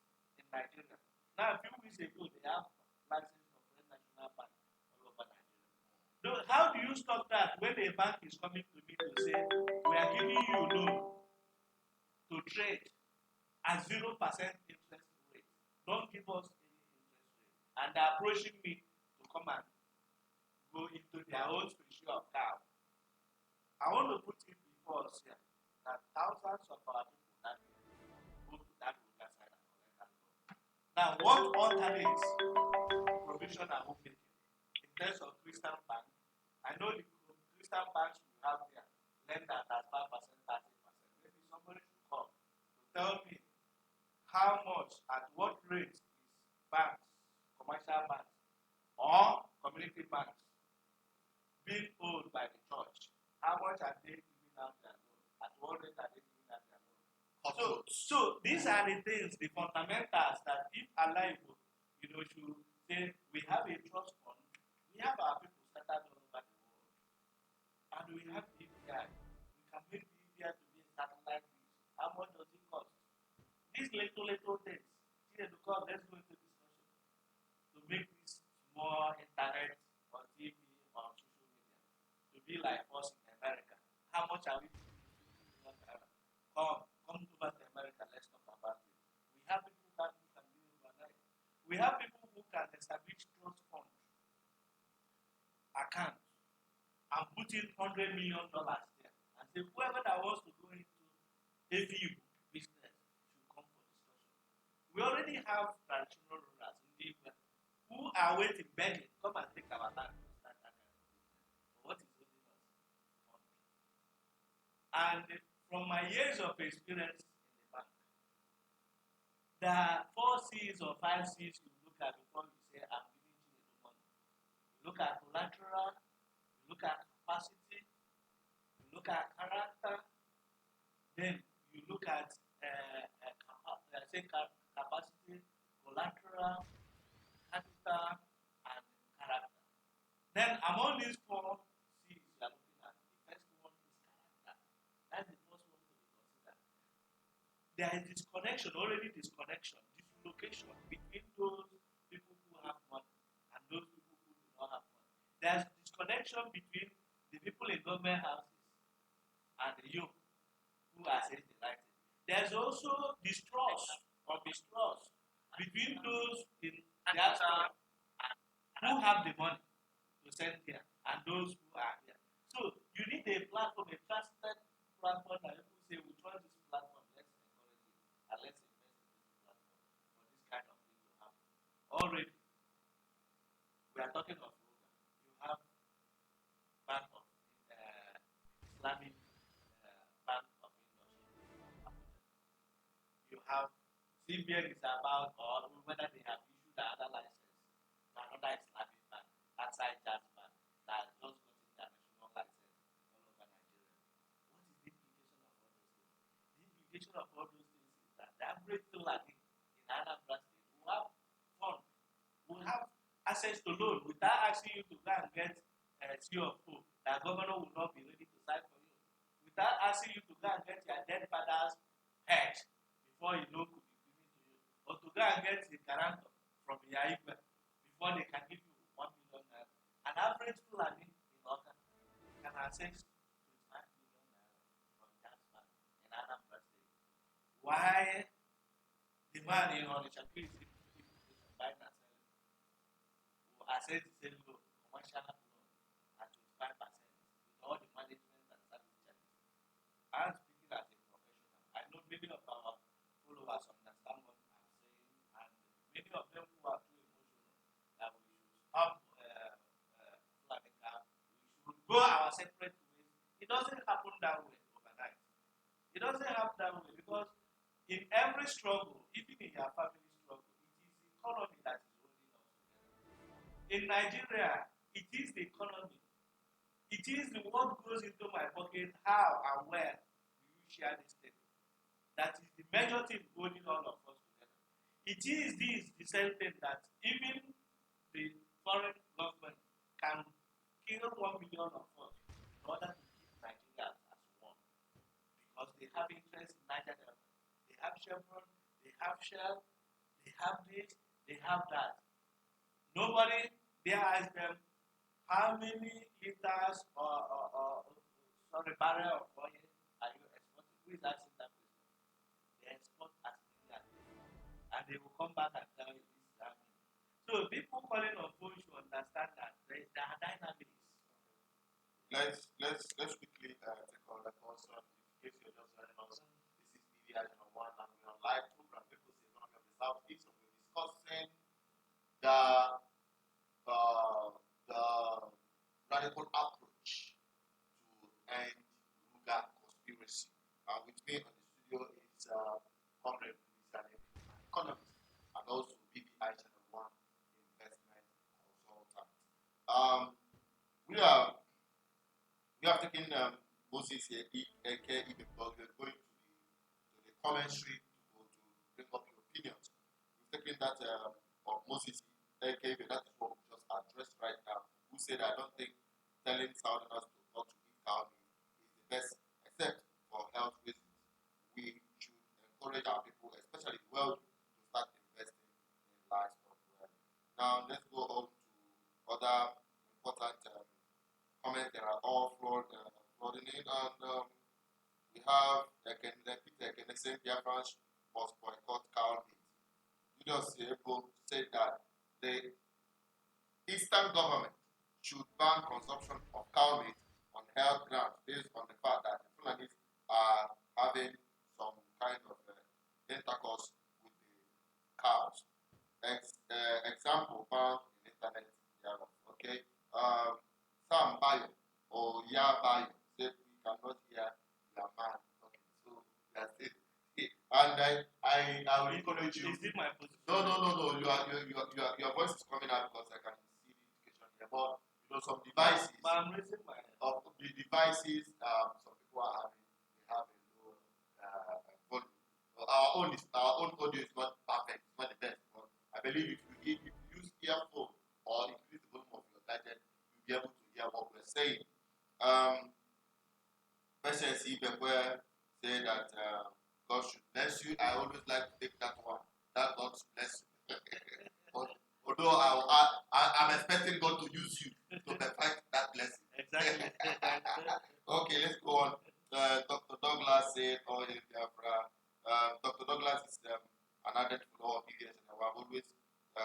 in Nigeria. Now, a few weeks ago, they have license of the national bank all over Nigeria. How do you stop that when a bank is coming to me to say, we are giving you loan to trade at 0% interest rate? Don't give us any interest rate. And they're approaching me to come and go into their own species of cow. I want to put it before us here that thousands of our people that go to that Ruga side and collect that loan. Now, what alternate provision are we making in terms of Christian bank? I know the Christian banks we have here lend at 5%, 30%. Maybe somebody should come to tell me how much, at what rate is banks, commercial banks, or community banks being owned by the church? How much are they giving out their loan? At what rate are they giving out their loan? So these are the things, the fundamentals that if alive, should say we have a trust fund, we have our people scattered all over the world, and we have BVI. We can make BVI to be a satellite dish. How much does it cost? These little things. Because let's go into discussion to make this more internet or TV or social media to be like us in America. How much are we paying? Come over to America, let's talk about it. We have people that who can do it overnight. We have people who can establish trust fund account and put in $100 million there and say whoever that wants to go into Efi Igbo business should come for discussion. We already have traditional rulers in the Igbo who are waiting, begging, come and take our land to start that kind of business. But what is holding us? And from my years of experience in the bank, there are 4 C's or 5 C's you look at before you say, I'm giving you the money. You look at collateral, you look at capacity, you look at character, then you look at capacity, collateral, capital, and character. Then among these 4 C's you are looking at, the first one is character. That's the first one to be considered. There is disconnection, dislocation between those people who have money and those people who do not have money. There's disconnection between the people in government houses and the youth who are saying the right thing. There's also distrust between those in diaspora who have the money to send here and those who are here. So you need a platform, a trusted platform that people say, we trust this platform, let's encourage it and let's invest in this platform for this kind of thing to happen. Already, we are talking of Ruga. You have Bank of Islamic Bank of Industry. You have CBN is about, or whether they have issued another license to another Islamic bank outside Jazz Bank that just got international license all over Nigeria. What is the implication of all those things? implication of all those things is that the average Fulani in Anambra State will have fun, will have access to loan without asking you to go and get a CFO that governor will not be ready to sign for you, without asking you to go and get your dead father's head before you know could be given to you, or to go and get a guarantor from Igbo before they can give you 1 million naira. An average Fulani in Oka can access 25 million naira from that man in Anambra State. Why the man in Onitsha is buying and selling will access the same loan, commercial loan at 25% with all the management and service charges. I'm speaking as a professional. I know many of our followers understand what I'm saying, and many of them who are too emotional that we should stop Fulani Cow, we should go our separate ways. It doesn't happen that way overnight. It doesn't happen that way because in every struggle, even in your family struggle, it is the economy that is holding us together. In Nigeria, it is the economy. It is the what goes into my pocket, how and where we share this thing. That is the major thing holding all of us together. It is this, the same thing that even the foreign government can kill 1 million of us in order to keep Nigeria as one. Because they have interest in Nigeria. They have Chevron, they have Shell, they have this, they have that. Nobody there asks them how many liters or barrel of oil are you exporting? Who is asking that question? They export as many as they want. And they will come back and tell you this is happening. So people calling on phone should understand that there are dynamics. Let's quickly take on the concern. In case you're just joining us, this is BVI Channel 1 and we're on live program. People's Economy of the Southeast. So we're discussing the radical approach to end Ruga conspiracy. With me on the studio is Comrade, who is an economist and also BVI Channel 1 investment consultant. We have taken Moses Efi Igbo. We're going to the commentary to bring up your opinions. We've taken that of Moses Efi Igbo. That is what we just addressed right now. Who said, I don't think telling Southerners to not to eat cow meat is the best, except for health reasons. We should encourage our people, especially the wealthy, to start investing in livestock. Now, let's go on to other important comments that are all flooding in. And we have the same Biafra must boycott cow meat. Julius Ebo said that the Eastern government should ban consumption of cow meat on health grounds based on the fact that the Fulanis are having some kind of intercourse with the cows. Example found in internet. Okay. Sam Bayo or Ya Bayo said we cannot hear your man. Okay, so that's it. And I will encourage you. Is it my position? No. Your voice is coming out because I can see the indication here. But some devices. But I'm raising my hand. Of the devices, some people are having. They have a low volume. Our own audio is not perfect. It's not the best. But I believe if you use earphone or increase the volume of your gadget, you'll be able to hear what we're saying. Patience Ibekwe said that God should bless you. I always like to take that one. That God should bless you. Although I'm expecting God to use you to perfect that blessing. Exactly. Okay, let's go on. Dr. Douglas said, in Biafra. Dr. Douglas is an added follower of BVS, and I've always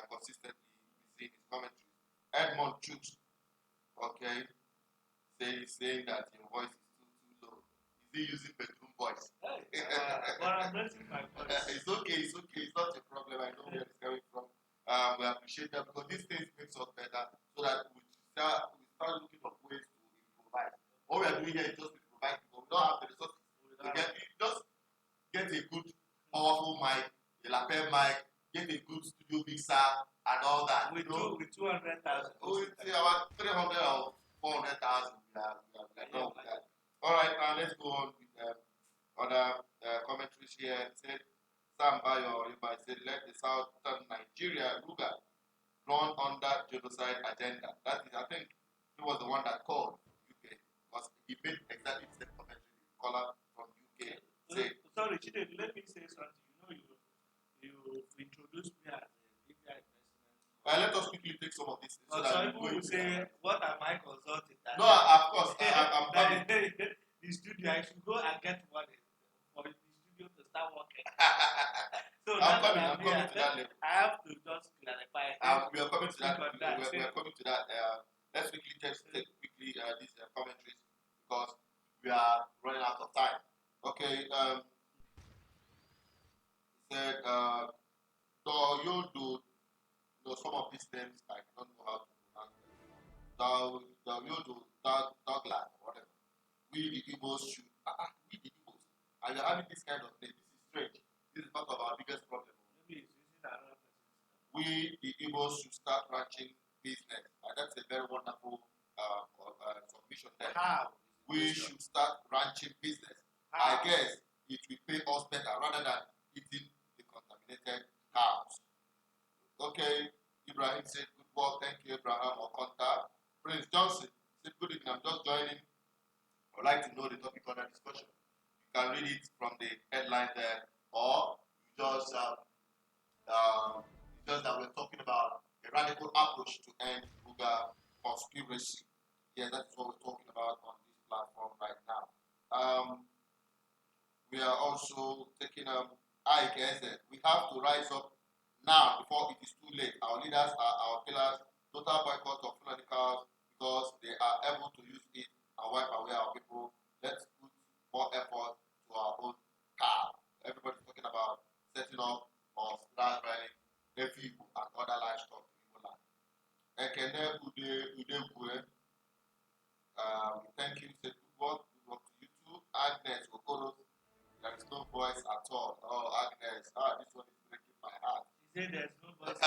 consistently seen his commentaries. Edmond Chooks, okay, saying that your voice is too low. Is he using bedroom voice? Hey, but I'm raising my voice. It's okay. It's not a problem. I know where it's coming from. We appreciate that because these things makes us better so that we start looking for ways to improvise. What we are doing here is just improvise because we don't have the resources. Just get a good, powerful mic, a lapel mic, get a good studio mixer and all that. With 200,000. It's about 300 or 400,000. We are done with that. All right, now let's go on with Other commentaries here said, Sam Bayo said, let the southern Nigeria, Ruga, run under genocide agenda. That is, I think, he was the one that called UK because he made exactly the same commentary. Caller from UK said, sorry, Chinedu, let me say something. You introduced me as a BVI investment. let us quickly take some of these things. But some people will say, what am I consulting? No, of course, I'm coming. The studio, I should go and get one for the studio to start working. So I'm coming to that level. I have to just clarify. We are coming to that. We are coming to that. Let's quickly take these commentaries because we are running out of time. Okay. He said, so you do some of these names I don't know how to pronounce them. Douglas, whatever. We the Igbos should. We the Igbos. And you're having this kind of name. This is strange. This is part of our biggest problem. We the Igbos should start ranching business. And that's a very wonderful submission there. How? We should start ranching business. I guess it will pay us better rather than eating the contaminated cows. Okay, Ibrahim said, good work, thank you, Abraham or contact. Prince Johnson said, good evening, I'm just joining. I'd like to know the topic of the discussion. You can read it from the headline there, or you just that we're talking about a radical approach to end Ruga conspiracy. Yeah, that's what we're talking about on this platform right now. We are also taking IKS. We have to rise up now before it is too late. Our leaders are our pillars. Total boycott of Fulani cows because they are able to use it and wipe away our people. Let's put more effort to our own cow. Everybody's talking about setting up or start running Efi Igbo and other livestock in Igbo land. Ekene Ude, thank you. Said good work to you too. Agnes Okoro, there is no voice at all. Oh, Agnes, this one is breaking my heart. He said there's no voice.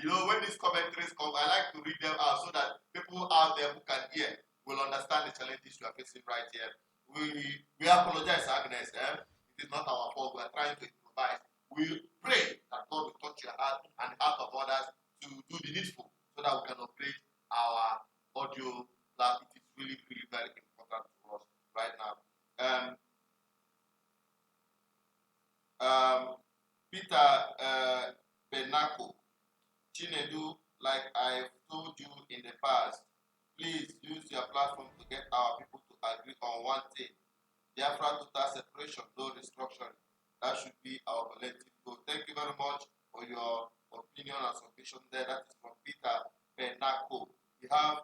When these commentaries come, I like to read them out so that people out there who can hear will understand the challenges we are facing right here. We apologize, Agnes. It is not our fault. We are trying to improvise. We pray that God will touch your heart and the heart of others to do the needful so that we can upgrade our audio. That it is really, really very important to us right now. Peter Benako, Chinedu, like I've told you in the past, please use your platform to get our people to agree on one thing. Biafra total separation, no restructuring. That should be our collective goal. Thank you very much for your opinion and submission there. That is from Peter Benako. We have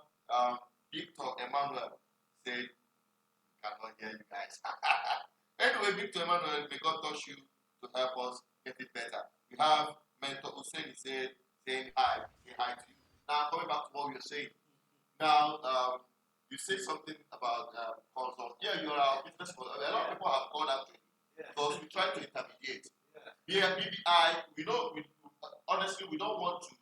Victor Emmanuel said, we cannot hear you guys. Anyway, Victor Emmanuel, may God touch you to help us get it better. We have Mentor Hussein saying hi. Say hi to you. Now, coming back to what we were saying. Now, you said something about consult. Yeah, you're our business model. A lot of people have called out to you because we try to intermediate. Here, BVI, honestly, we don't want to be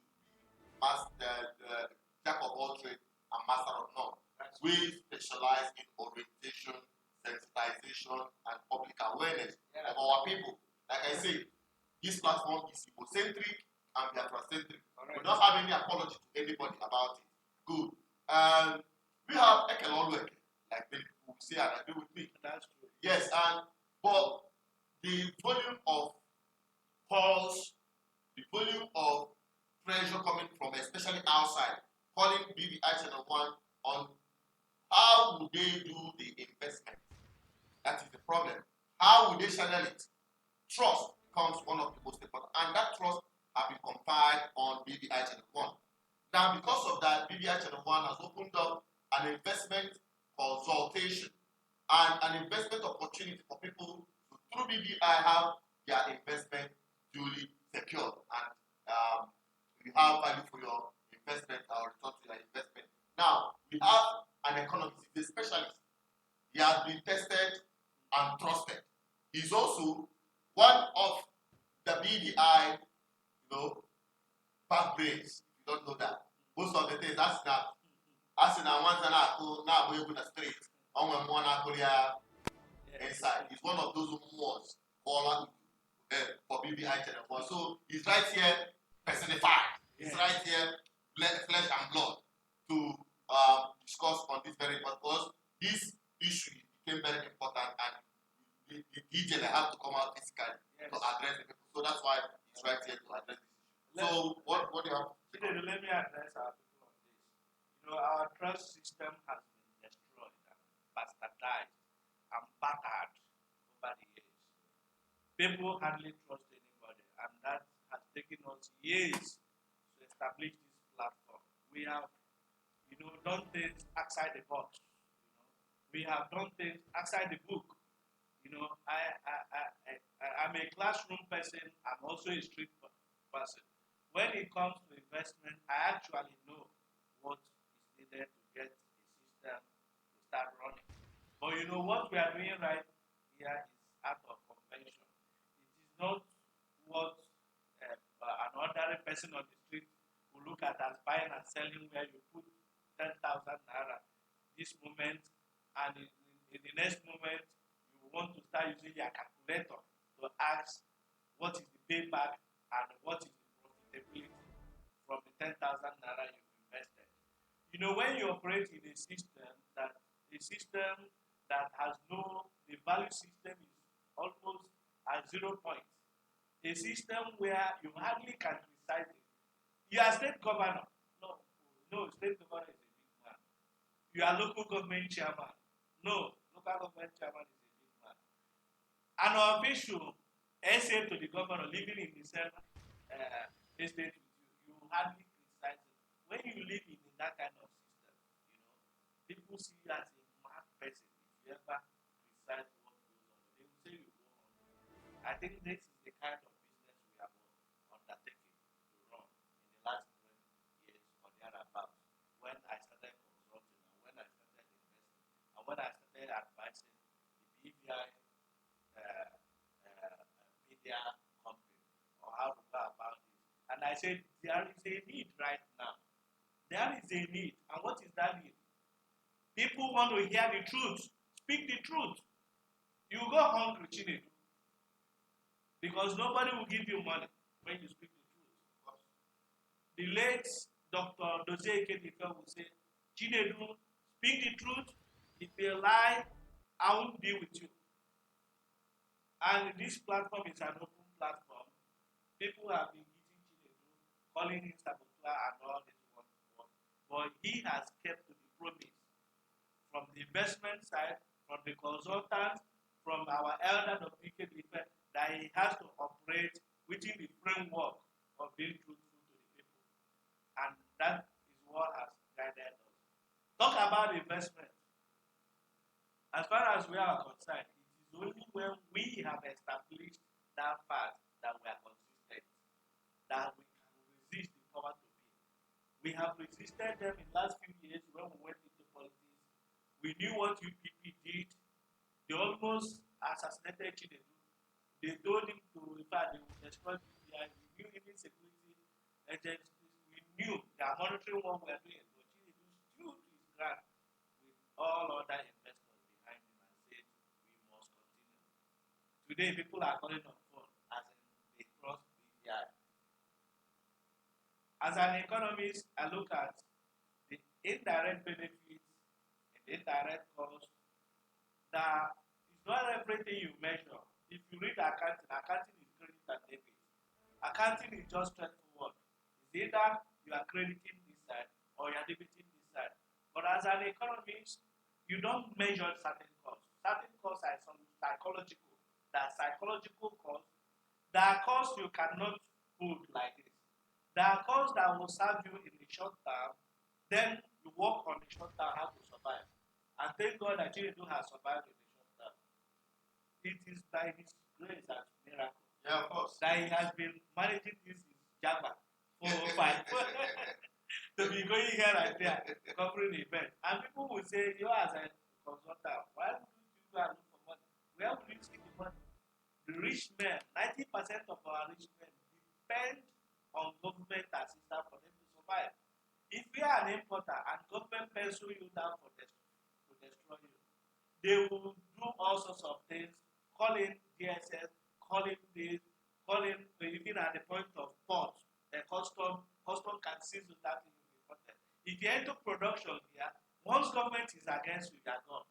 jack of all trades and master of none. We specialize in orientation, sensitization, and public awareness of our people. Like I say, this platform is Igbo-centric and Biafra-centric. We don't have any apology to anybody about it. Good. And we have Ekelolwek, like many people will say and agree with me. That's true. Yes, but the volume of calls, the volume of pressure coming from especially outside, calling BVI Channel 1 on how would they do the investment. That is the problem. How would they channel it? Trust becomes one of the most important, and that trust has been conferred on BVI Channel 1. Now, because of that, BVI Channel 1 has opened up an investment consultation and an investment opportunity for people to, through BVI, have their investment duly secured. And you have value for your investment or return to your investment. Now, we have an economist, he's a specialist. He has been tested and trusted. He's also one of the BVI, back brains. If you don't know that. Most of the things, that's that. As in, I want to now go in the street. On one Korea, inside. He's one of those who was caller for BVI Channel 1. So he's right here personified. He's right here flesh and blood to discuss on this very important, because this issue became very important, and the DJ have to come out physically to address the people. So that's why he's right here to address this issue. So what do you have to say? Let me address our people on this. Our trust system has been destroyed and bastardized and battered over the years. People hardly trust anybody, and that has taken us years to establish this platform. We have, done things outside the box. We have done things outside the book. I'm a classroom person. I'm also a street person. When it comes to investment, I actually know what is needed to get a system to start running. But what we are doing right here is out of convention. It is not what an ordinary person on the street will look at as buying and selling, where you put 10,000 naira this moment, and in the next moment you want to start using your calculator to ask what is the payback and what is the profitability from the 10,000 naira you've invested. When you operate in a system that has the value system is almost at 0 point. A system where you hardly can criticize it. You are state governor. No, state governor is a big man. You are local government chairman. No, local government chairman is a big man. An official, essay to the governor living in the same estate with you hardly criticize it. When you live in that kind of system, people see you as a mad person. If you ever criticize what goes on, they will say you go on. I think this is the kind of business we have undertaken to run in the last 20 years or thereabouts. When I started consulting, and when I started investing, and when I started advising the BVI media company on how to go about it. And I said, there is a need right now. There is a need. And what is that need? People want to hear the truth. Speak the truth. You go hungry, Chinedu. Because nobody will give you money when you speak the truth. The late Dr. Dozie Ikedife will say, Chinedu, speak the truth. If you lie, I won't be with you. And this platform is an open platform. People have been getting Chinedu, calling him saboteur and all this one. But he has kept to the promise. From the investment side, from the consultants, from our elder Dr. Ikedife, that he has to operate within the framework of being truthful to the people. And that is what has guided us. Talk about investment. As far as we are concerned, it is only when we have established that fact that we are consistent, that we can resist the power to be. We have resisted them in the last few years when we went into politics. We knew what UPP did. They almost assassinated Chinedu. They told him to, in fact, they would destroy BVI. We knew even security agencies. We knew they are monitoring what we are doing. But Chinedu stood his ground with all other investors behind him and said, we must continue. Today, people are calling on phone as in they trust BVI. As an economist, I look at the indirect benefits and the indirect costs. That is not everything you measure. If you read accounting is credit and debit. Accounting is just straightforward. It's either you are crediting this side or you are debiting this side. But as an economist, you don't measure certain costs. Certain costs are some psychological. There are psychological costs. There are costs you cannot hold like this. There are costs that will serve you in the short term. Then you work on the short term how to survive. And thank God that Chinedu has survived in the short term. It is by His grace and miracle. Yeah, of course. That he has been managing this in Java 405 to be going here and there, covering the event. And people will say, you as a consultant, why would you go and look for money? Where would you see the money? The rich men, 90% of our rich men depend on government assistance for them to survive. If you are an importer and government pencil you down to destroy you, they will do all sorts of things, calling DSS, calling this, calling even at the point of port, custom can seize that thing you imported. If you enter production here, once government is against you, you are gone.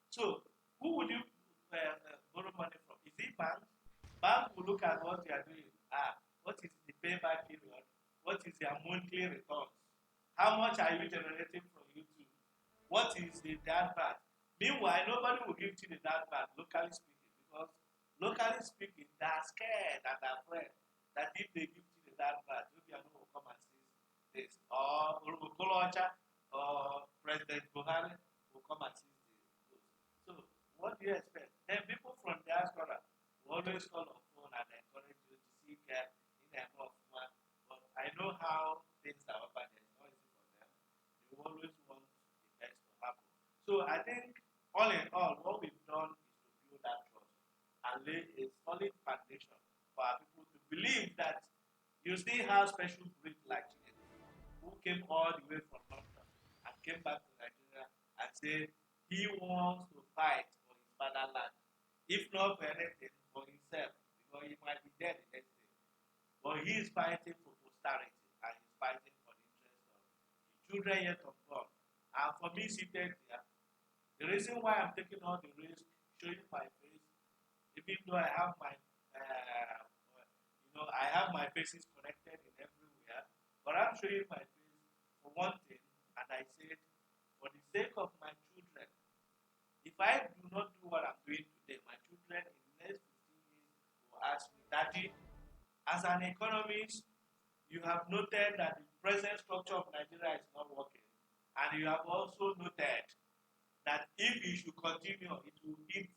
So who would you borrow money from? Is it bank? Bank will look at what you are doing. What is the payback period? What is your monthly returns? How much are you generating from YouTube? What is the advert? Meanwhile, nobody will give you the advert, locally speaking, because locally speaking, they are scared and afraid that if they give you the advert, Ruga will come and see this. Or Urukolocha or President Buhari will come and see this. So, what do you expect? Then people from diaspora will always call on phone and encourage you to seek in a more fun. But I know how things are over there. It's not easy for them. They always want the best to happen. So I think all in all, what we've done is to build that trust and lay a solid foundation for our people to believe that you still have special breed like Chineke, who came all the way from London and came back to Nigeria and said he wants to fight for his fatherland, if not for anything, for himself, because he might be dead the next day. But he is fighting for posterity and he's fighting for the interest of the children yet unborn. And for me, seated here, the reason why I'm taking all the risk, showing my face, even though I have my, I have my faces connected in everywhere, but I'm showing my face for one thing, and I said, for the sake of my children, if I do not do what I'm doing today, my children in the next 15 years will ask me, Daddy, as an economist, you have noted that the present structure of Nigeria is not working, and you have also noted that if you should continue, it will hit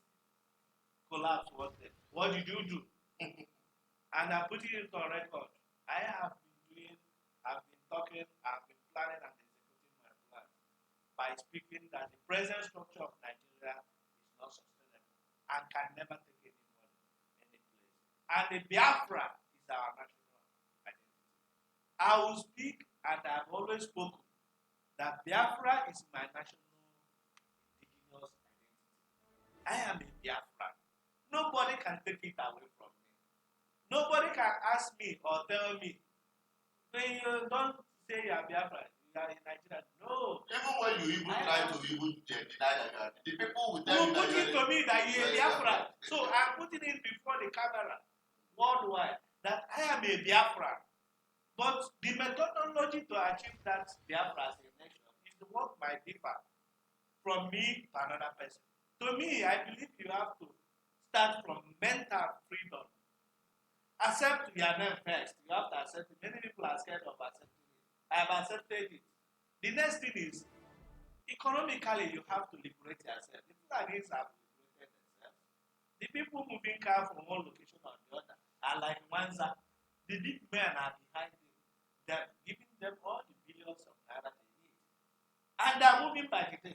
collapse one day. What did you do? And I'm putting it on record. I've been talking, I've been planning and executing my plan by speaking that the present structure of Nigeria is not sustainable and can never take any money any place. And the Biafra is our national identity. I will speak, and I've always spoken, that Biafra is my national indigenous identity. I am a Biafra. Nobody can take it away from me. Nobody can ask me or tell me, when you don't say you are Biafra, you are in Nigeria. No. Even when you even try to even deny that, the people will tell you put it to me that you are Biafra. So I'm putting it before the camera worldwide that I am a Biafra. But the methodology to achieve that Biafra as a nation is what might differ from me to another person. To me, I believe you have to start from mental freedom. Accept your name first. You have to accept it. Many people are scared of accepting it. I have accepted it. The next thing is, economically, you have to liberate yourself. The Fulanis have liberated themselves. The people moving cars from one location or the other are like Manza. The big men are behind them, giving them all the billions of naira they need. And they are moving by the day.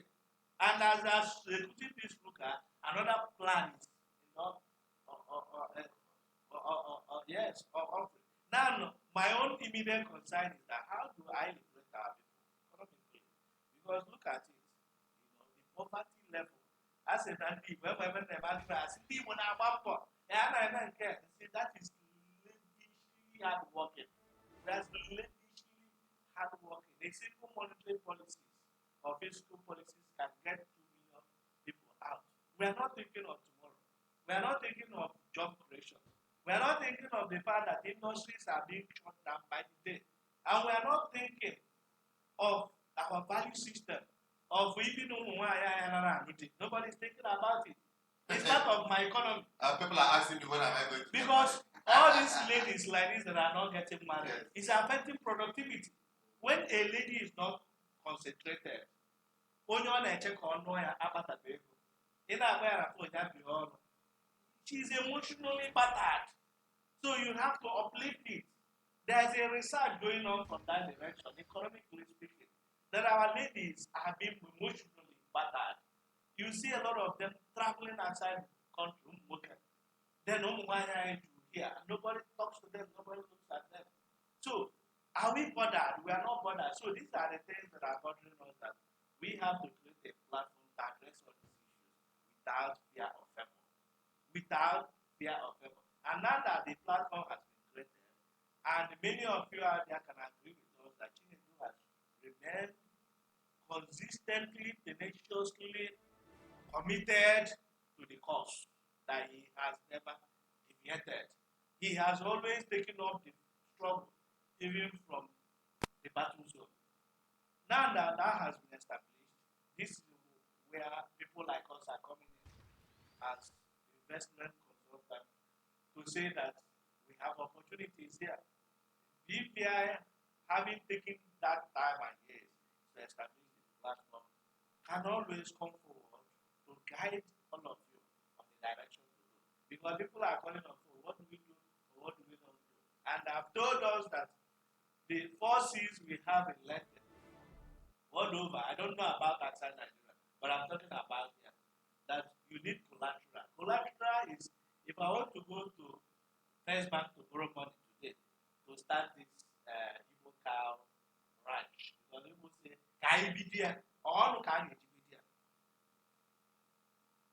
And as they are executing this Ruga, another plan is, Now, my own immediate concern is that how do I liberate our people economically? Because look at it, the poverty level. As a Nandi, when the man says, "People now bump," and I care. See, that is lavishly hard working. That's lavishly hard working. A simple monetary policies or fiscal policies can get 2 million people out. We are not thinking of tomorrow. We are not thinking of job creation. We are not thinking of the fact that industries are being shut down by the day. And we are not thinking of our value system, of even nobody is thinking about it. It's part of my economy. People are asking me when am I going to because all these ladies like this that are not getting married, it's affecting productivity. When a lady is not concentrated, she's emotionally battered. So you have to uplift it. There's a research going on from that direction, economically speaking, that our ladies are being emotionally battered. You see a lot of them traveling outside the country, then here. Nobody talks to them, nobody looks at them. So, are we bothered? We are not bothered. So these are the things that are bothering us, that we have to create a platform to address all these issues. without fear of favor. Without fear of favor. And now that the platform has been created, and many of you out there can agree with us that Chinedu has remained consistently, tenaciously committed to the cause, that he has never deviated. He has always taken up the struggle, even from the battle zone. Now that that has been established, this is where people like us are coming in as investment consultants to say that we have opportunities here. BVI, having taken that time and years to establish the platform, can always come forward to guide all of you on the direction to do. Because people are calling us, oh, what do we do? Or what do we not do? And have told us that the forces we have in London, all over, I don't know about outside Nigeria, but I'm talking about here, that you need collateral. Collateral is, if I want to go to First Bank to borrow money today to start this Igbo Cow ranch, because people say, can you be there? Or can you be there?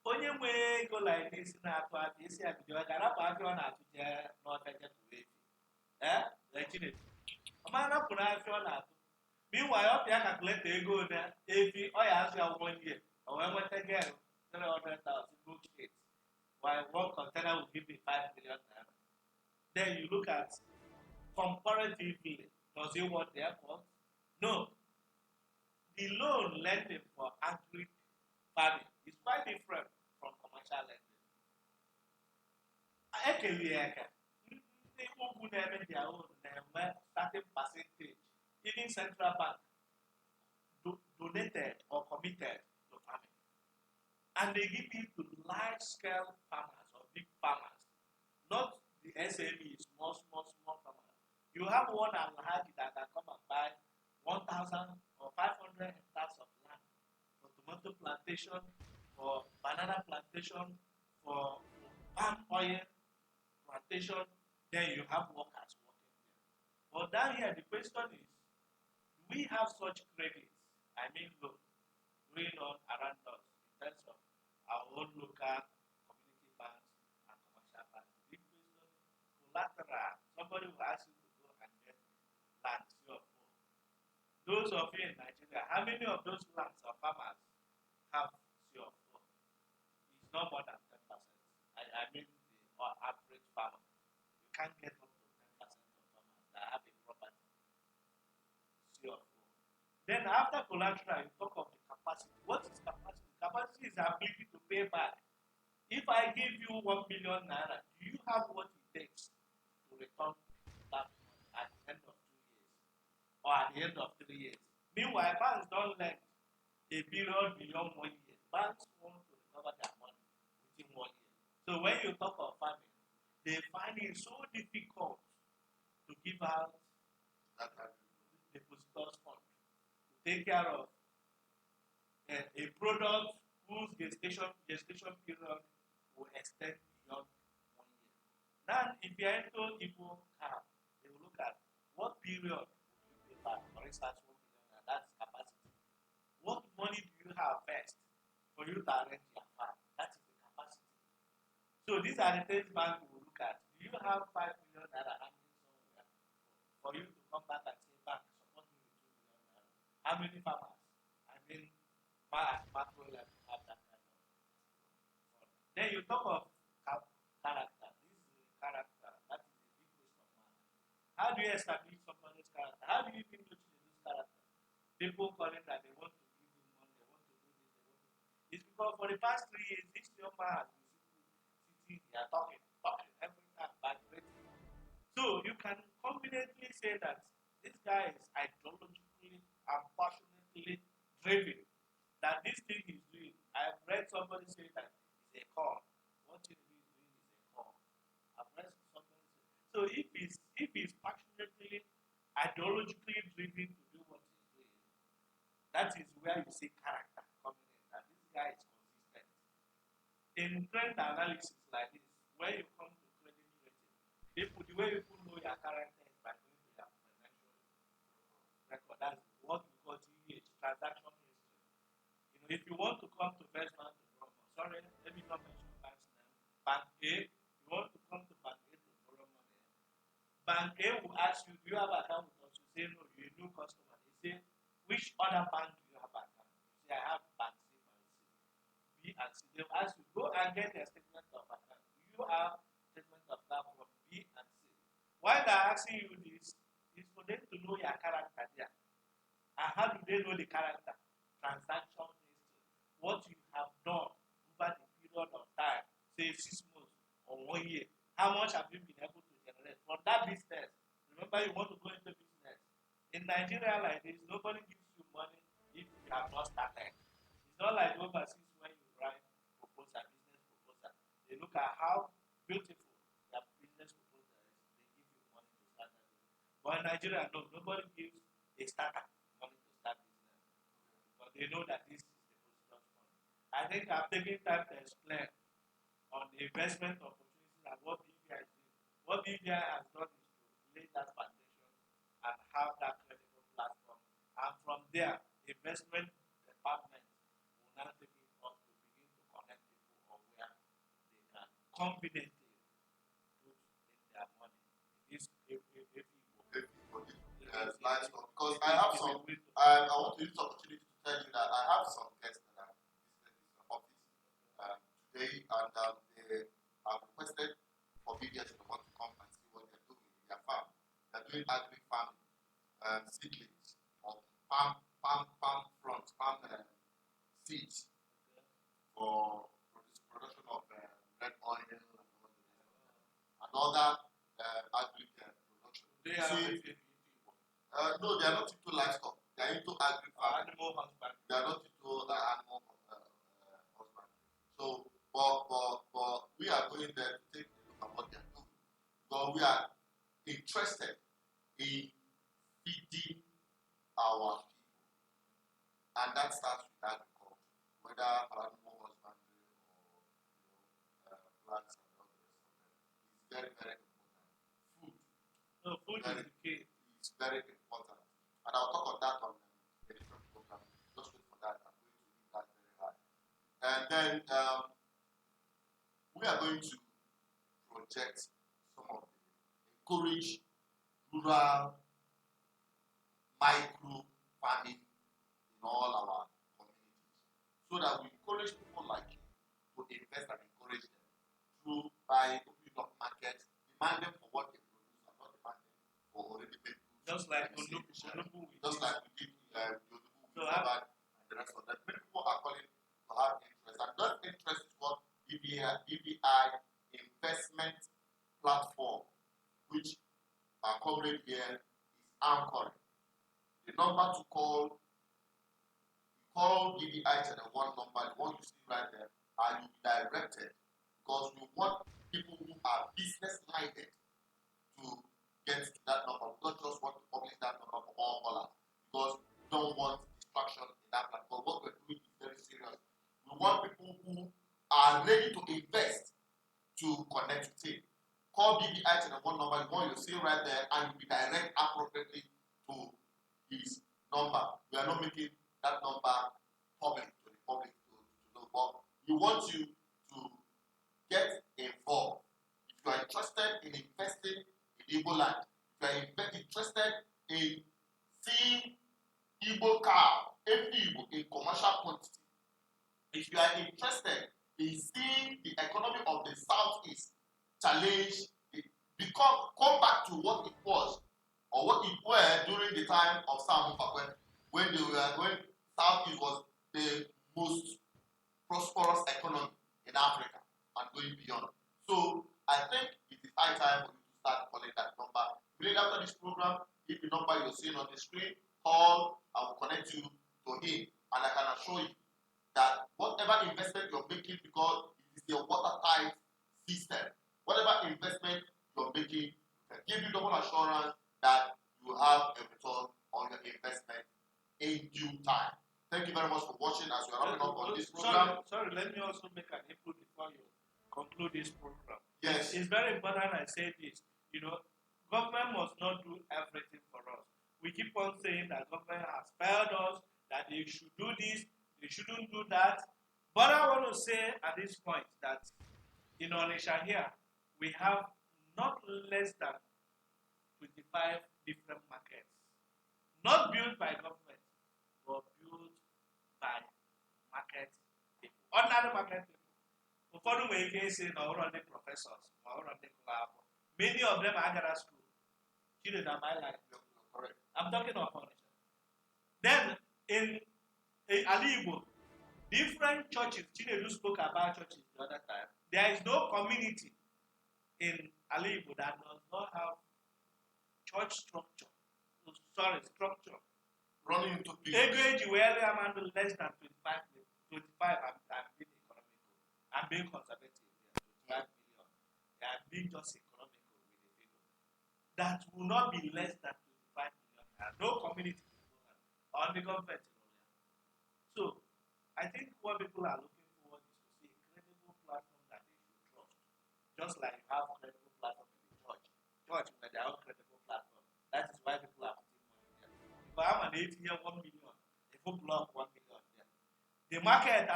Onye nwe ego like this na-atụ aka isi abido ga-arapụ aka ọ na-atụje n'ọfeje pụrụ efi. Chineke. Ọ ma rapụrụ afọ ọ na-atụ. Meanwhile, ọ pịa calculate ego na efi ọ ya azụ ya 1 year. O wee nweta girl 300,000 book sheet. While one container will give me 5 million naira. Then you look at comparatively, does he want the effort? No. The loan lending for agri farming is quite different from commercial lending. Ndị ugwu na-eme their own na-enwe certain percentage. Even central bank donated or committed to farming. And they give it to large-scale farmers or big farmers, not the SMEs, small farmers. You have one alhaji that can come and buy 1,000 or 500 hectares of land for tomato plantation, for banana plantation, for palm oil plantation. Then you have workers working there. But down here, the question is, do we have such credits? I mean, look, going on around us in terms of our own local community banks and commercial banks. Big question, collateral. Somebody will ask you to go and get land, 3 or 4. Those of you in Nigeria, how many of those lands or farmers have 3 or 4? It's not more than 10%. I mean the average farmer. You can't get up to 10% of farmers that have a property. 3 or 4. Then after collateral, you talk of the capacity. What is capacity? Capacity is the ability to pay back. If I give you 1 million naira, do you have what it takes to return that money at the end of 2 years or at the end of 3 years? Meanwhile, banks don't lend a period beyond 1 year. Banks want to recover their money within 1 year. So when you talk of farming, they find it so difficult to give out depositors fund to take care of a product whose gestation period will extend beyond 1 year. Now, if you enter Igbo Cow, they will look at what period will you pay back. For instance, 1 million, and that's capacity. What money do you have first for you to arrange your farm? That is the capacity. So these are the things bank will look at. Do you have 5 million naira hanging somewhere for you to come back and say, bank, support me with 2 million naira? How many farmers? I mean, macro level have that kind of fund. Then you talk of character. This is a character. That is a big waste of money. How do you establish somebody's character? How do you even know this character? People calling that they want to give you money, they want to do this, they want to. It's because for the past 3 years, this young man has been sitting here talking every time, vibrating. So you can confidently say that this guy is ideologically and passionately driven. That this thing he's doing, I've read somebody say that it's a call. What he's doing is a call. I've read somebody say. So if he's passionately, ideologically driven to do what he's doing, that is where you see character coming in. That this guy is consistent. In trend analysis like this, where you come to credit rating, the way people know your character is by going to your financial record. That's what we call TH, transaction history. If you want to come to First Bank to borrow, sorry, let okay, you want to come to Bank A to borrow money. Bank A will ask you, do you have account with us? You say no, you're a new customer. They say, which other bank do you have account? You say, I have Bank C, Bank C, B and C. They will ask you, go and get their statement of account. You have statement of account from B and C. Why they're asking you this is for them to know your character there. And how do they know the character? Transaction history. What you have done over the period of time, say 6 months or 1 year. How much have you been able to generate from that business? Remember, you want to go into business. In Nigeria like this, nobody gives you money if you have not started. It's not like overseas when you write proposal, business proposal. They look at how beautiful your business proposal is. They give you money to start that business. But in Nigeria, no, nobody gives a starter money to start business. But they know that this is the position fund. I think I've taken time to explain on the investment opportunities and what BVI is doing. What BVI has done is to lay that foundation and have that credible platform. And from there, the investment department will now take it up to begin to connect people on where they can confidently put in their money. This Efi Igbo. Yes, nice one. Because I have some, I want to use the opportunity to tell you that I have some guests that are visiting this office today, and they have requested for videos to want to come and see what they're doing in their farm. They're doing agri farming, seedlings, or palm fronts, palm seeds for production of red oil and other agri production. They are no, they are not into livestock. They are into agri farming. animal husbandry. They are not into animal husbandry. So, but we are going there to take a look at what they are doing. Because we are interested in feeding our people. And that starts with agriculture, whether animal husbandry or plants and all the rest of them. It's very, very important. Food. No, food is the key. It's very important. And I'll talk on that on a different program. Just wait for that. I'm going to leave that very high. And then we are going to project some of the encourage rural micro farming in all our communities, so that we encourage people like you to invest and encourage them through by opening up markets, demanding for what they produce and not demanding for already made goods. Just like Onubu, just like we did Yorubu, So and the rest of them. Many people are calling to have interest, and that interest is what BVI investment platform, which our coverage here is anchoring. The number to call, you call BVI Channel 1 number, the one you see right there, and you'll be directed, because we want people who are business minded to get to that number. We don't just want to publish that number for all callers, because we don't want distraction in that platform. What we're doing is very serious. We want people who are ready to invest to connect with it. Call BVI Channel 1 number, the one you see right there, and you'll be direct appropriately to his number. We are not making that number public to the public to know, but we want you to get involved. If you are interested in investing in Igbo land, if you are interested in seeing Igbo cow, Efi Igbo in commercial quantity, if you are interested in seeing the economy of the Southeast challenge, come back to what it was or what it were during the time of Sam Mufakwe, when Southeast was the most prosperous economy in Africa and going beyond. So I think it is high time for you to start calling that number. Immediately after this program, if the number you're seeing on the screen, call, I will connect you to him, and I can assure you that whatever investment you're making, because it is a watertight system, whatever investment you're making can give you double assurance that you have a return on your investment in due time. Thank you very much for watching as we are wrapping up on this program. Sorry, let me also make an input before you conclude this program. Yes. It's very important I say this. Government must not do everything for us. We keep on saying that government has failed us, that they should do this, they shouldn't do that. But I want to say at this point that in Onisha here, we have not less than 25 different markets, not built by government, but built by market people, ordinary market people. Ụfọdụ nwere ike isi na ọrụ ndị professors ma ọrụ ndị club. Many of them are at school. Children are my life. Correct. I'm talking of Onisha. Then in Ali Igbo, different churches, Chinedu spoke about churches the other time. There is no community in Ali Igbo that does not have church structure. Structure. Running into people. Age where they are less than 25 and being economical. I'm being conservative here. 25 million. They are being just economical with the figure. That will not be less than 25 million. No community on the government. So, I think what people are looking for is to see a credible platform that they should trust. Just like you have a credible platform in the church. Church with their own credible platform. That is why people are putting money there. If I am an 8 year 1 million, if you block 1 million there. The market,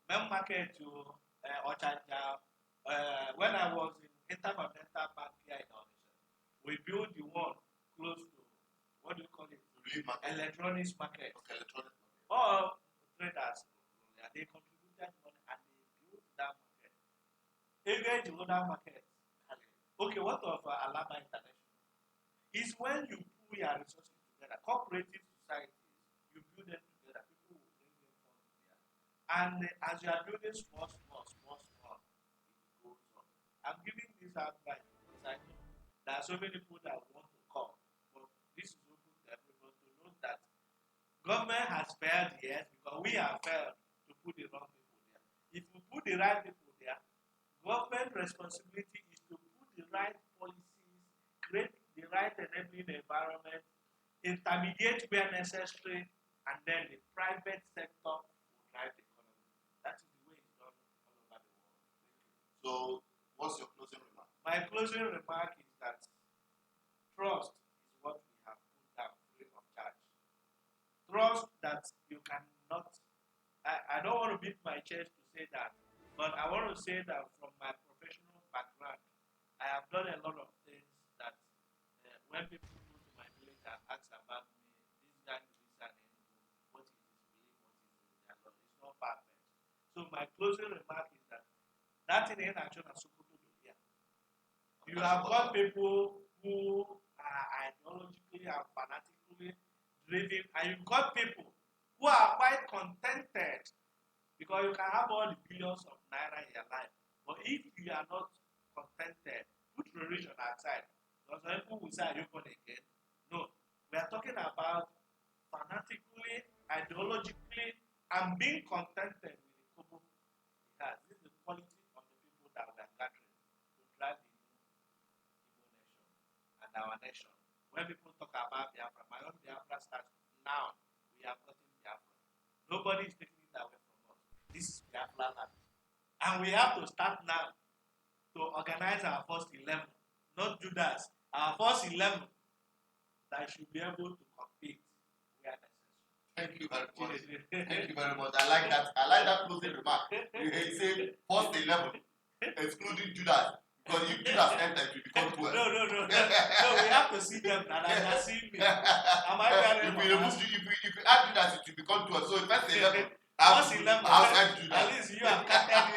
main market to Ochanja, when I was in Intercontinental Bank here in Onisha, we built the one close to, what do you call it? Electronics market. Okay, electronics market. All traders, they contributed money and they built that market. Again, you know that market. Okay, what of Alaba International? Is when you pool your resources together, cooperative societies, you build them together, people will bring them from there. And as you are building small, it goes on. I'm giving this advice because I know there are so many people that want to come. But this is open to everyone to know that government has failed, yes, because we have failed to put the wrong people there. If we put the right people there, government responsibility is to put the right policies, create the right enabling environment, intermediate where necessary, and then the private sector will drive the economy. That is the way it's done all over the world. So, what's your closing remark? My closing remark is that trust is what we have put down free of charge. Trust that you cannot. I don't want to beat my chest to say that, but I want to say that from my professional background, I have done a lot of things that when people go to my village and ask about me, this guy do this and what is his belief, what is his it's not perfect. So my closing remark is that in the action is supposed to be here. You have got people who are ideologically and fanatically driven, and you've got people who are quite contented because you can have all the billions of naira in your life. But if you are not contented, put religion aside. Because some people will say, are you born again? No. We are talking about fanatically, ideologically, and being contented with the kobo he has. This is the quality of the people that we are gathering to drive the new Igbo nation and our nation. When people talk about Biafra, my own Biafra starts now. We have gotten Biafra. Nobody is taking it away from us. This is Biafra land. And we have to start now to organize our first 11. Not Judas. Our first 11 that should be able to compete where necessary. Thank you very much. Thank you very much. I like that. I like that closing remark. You say first 11, excluding Judas. Because if Judas enters, it will become 12. No. No, we have to see them and they are seeing me. Am I very if you add Judas, it will become 12. So first 11. First 11. Outside Judas. At least you have counted me.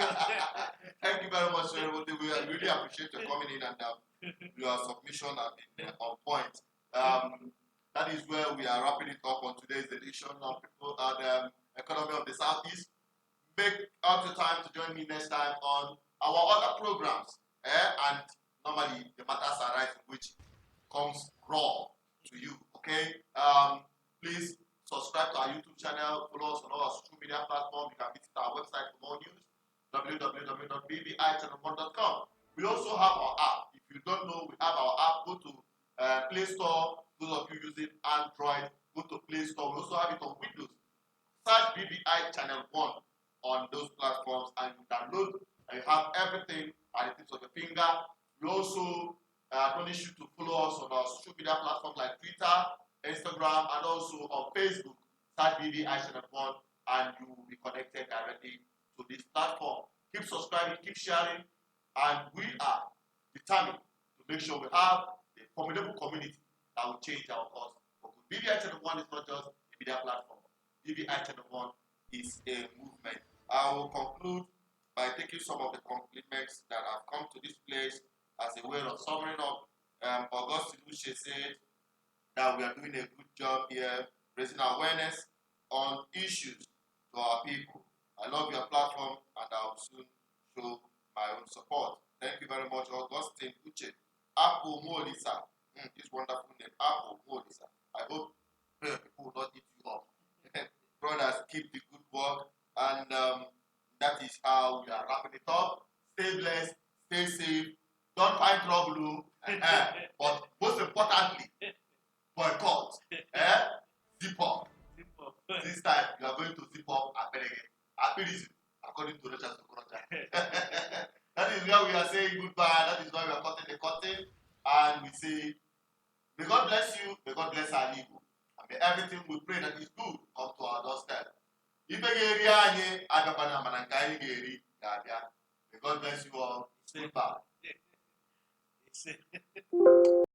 Thank you very much, sir. We really appreciate your coming in and your submission on point. That is where we are wrapping it up on today's edition of People and Economy of the Southeast. Make out your time to join me next time on our other programs. And normally the matters arise which comes raw to you. Okay. Please subscribe to our YouTube channel, follow us on all our social media platforms. You can visit our website for more news, www.bvichannel1.com. We also have our app. If you don't know, we have our app. Go to Play Store. Those of you using Android, go to Play Store. We also have it on Windows. Search BVI Channel 1 on those platforms and you download and you have everything at the tips of the finger. We also admonish you to follow us on our social media platforms like Twitter, Instagram, and also on Facebook. Search BVI Channel 1 and you will be connected directly to this platform. keep subscribing, keep sharing, and we are determined to make sure we have a formidable community that will change our cause. BVI Channel 1 is not just a media platform. BVI Channel 1 is a movement. I will conclude by taking some of the compliments that have come to this place as a way of summing up. Augustine Uche said that we are doing a good job here, raising awareness on issues to our people. I love your platform and I will soon show my own support. Thank you very much, Augustine Uche. Apple Molisa, this wonderful name, Apple Molisa. I hope people will not eat you up. Brothers, keep the good work, and that is how we are wrapping it up. Stay blessed, stay safe, don't find trouble, but most importantly, boycott. Zip up. This time you are going to zip up Apirisim, according to Richard Sokorocha. That is where we are saying goodbye. That is why we are cutting the curtain, and we say, may God bless you, may God bless our Igbo, and may everything we pray that is good come to our doorstep. May God bless you all. Goodbye.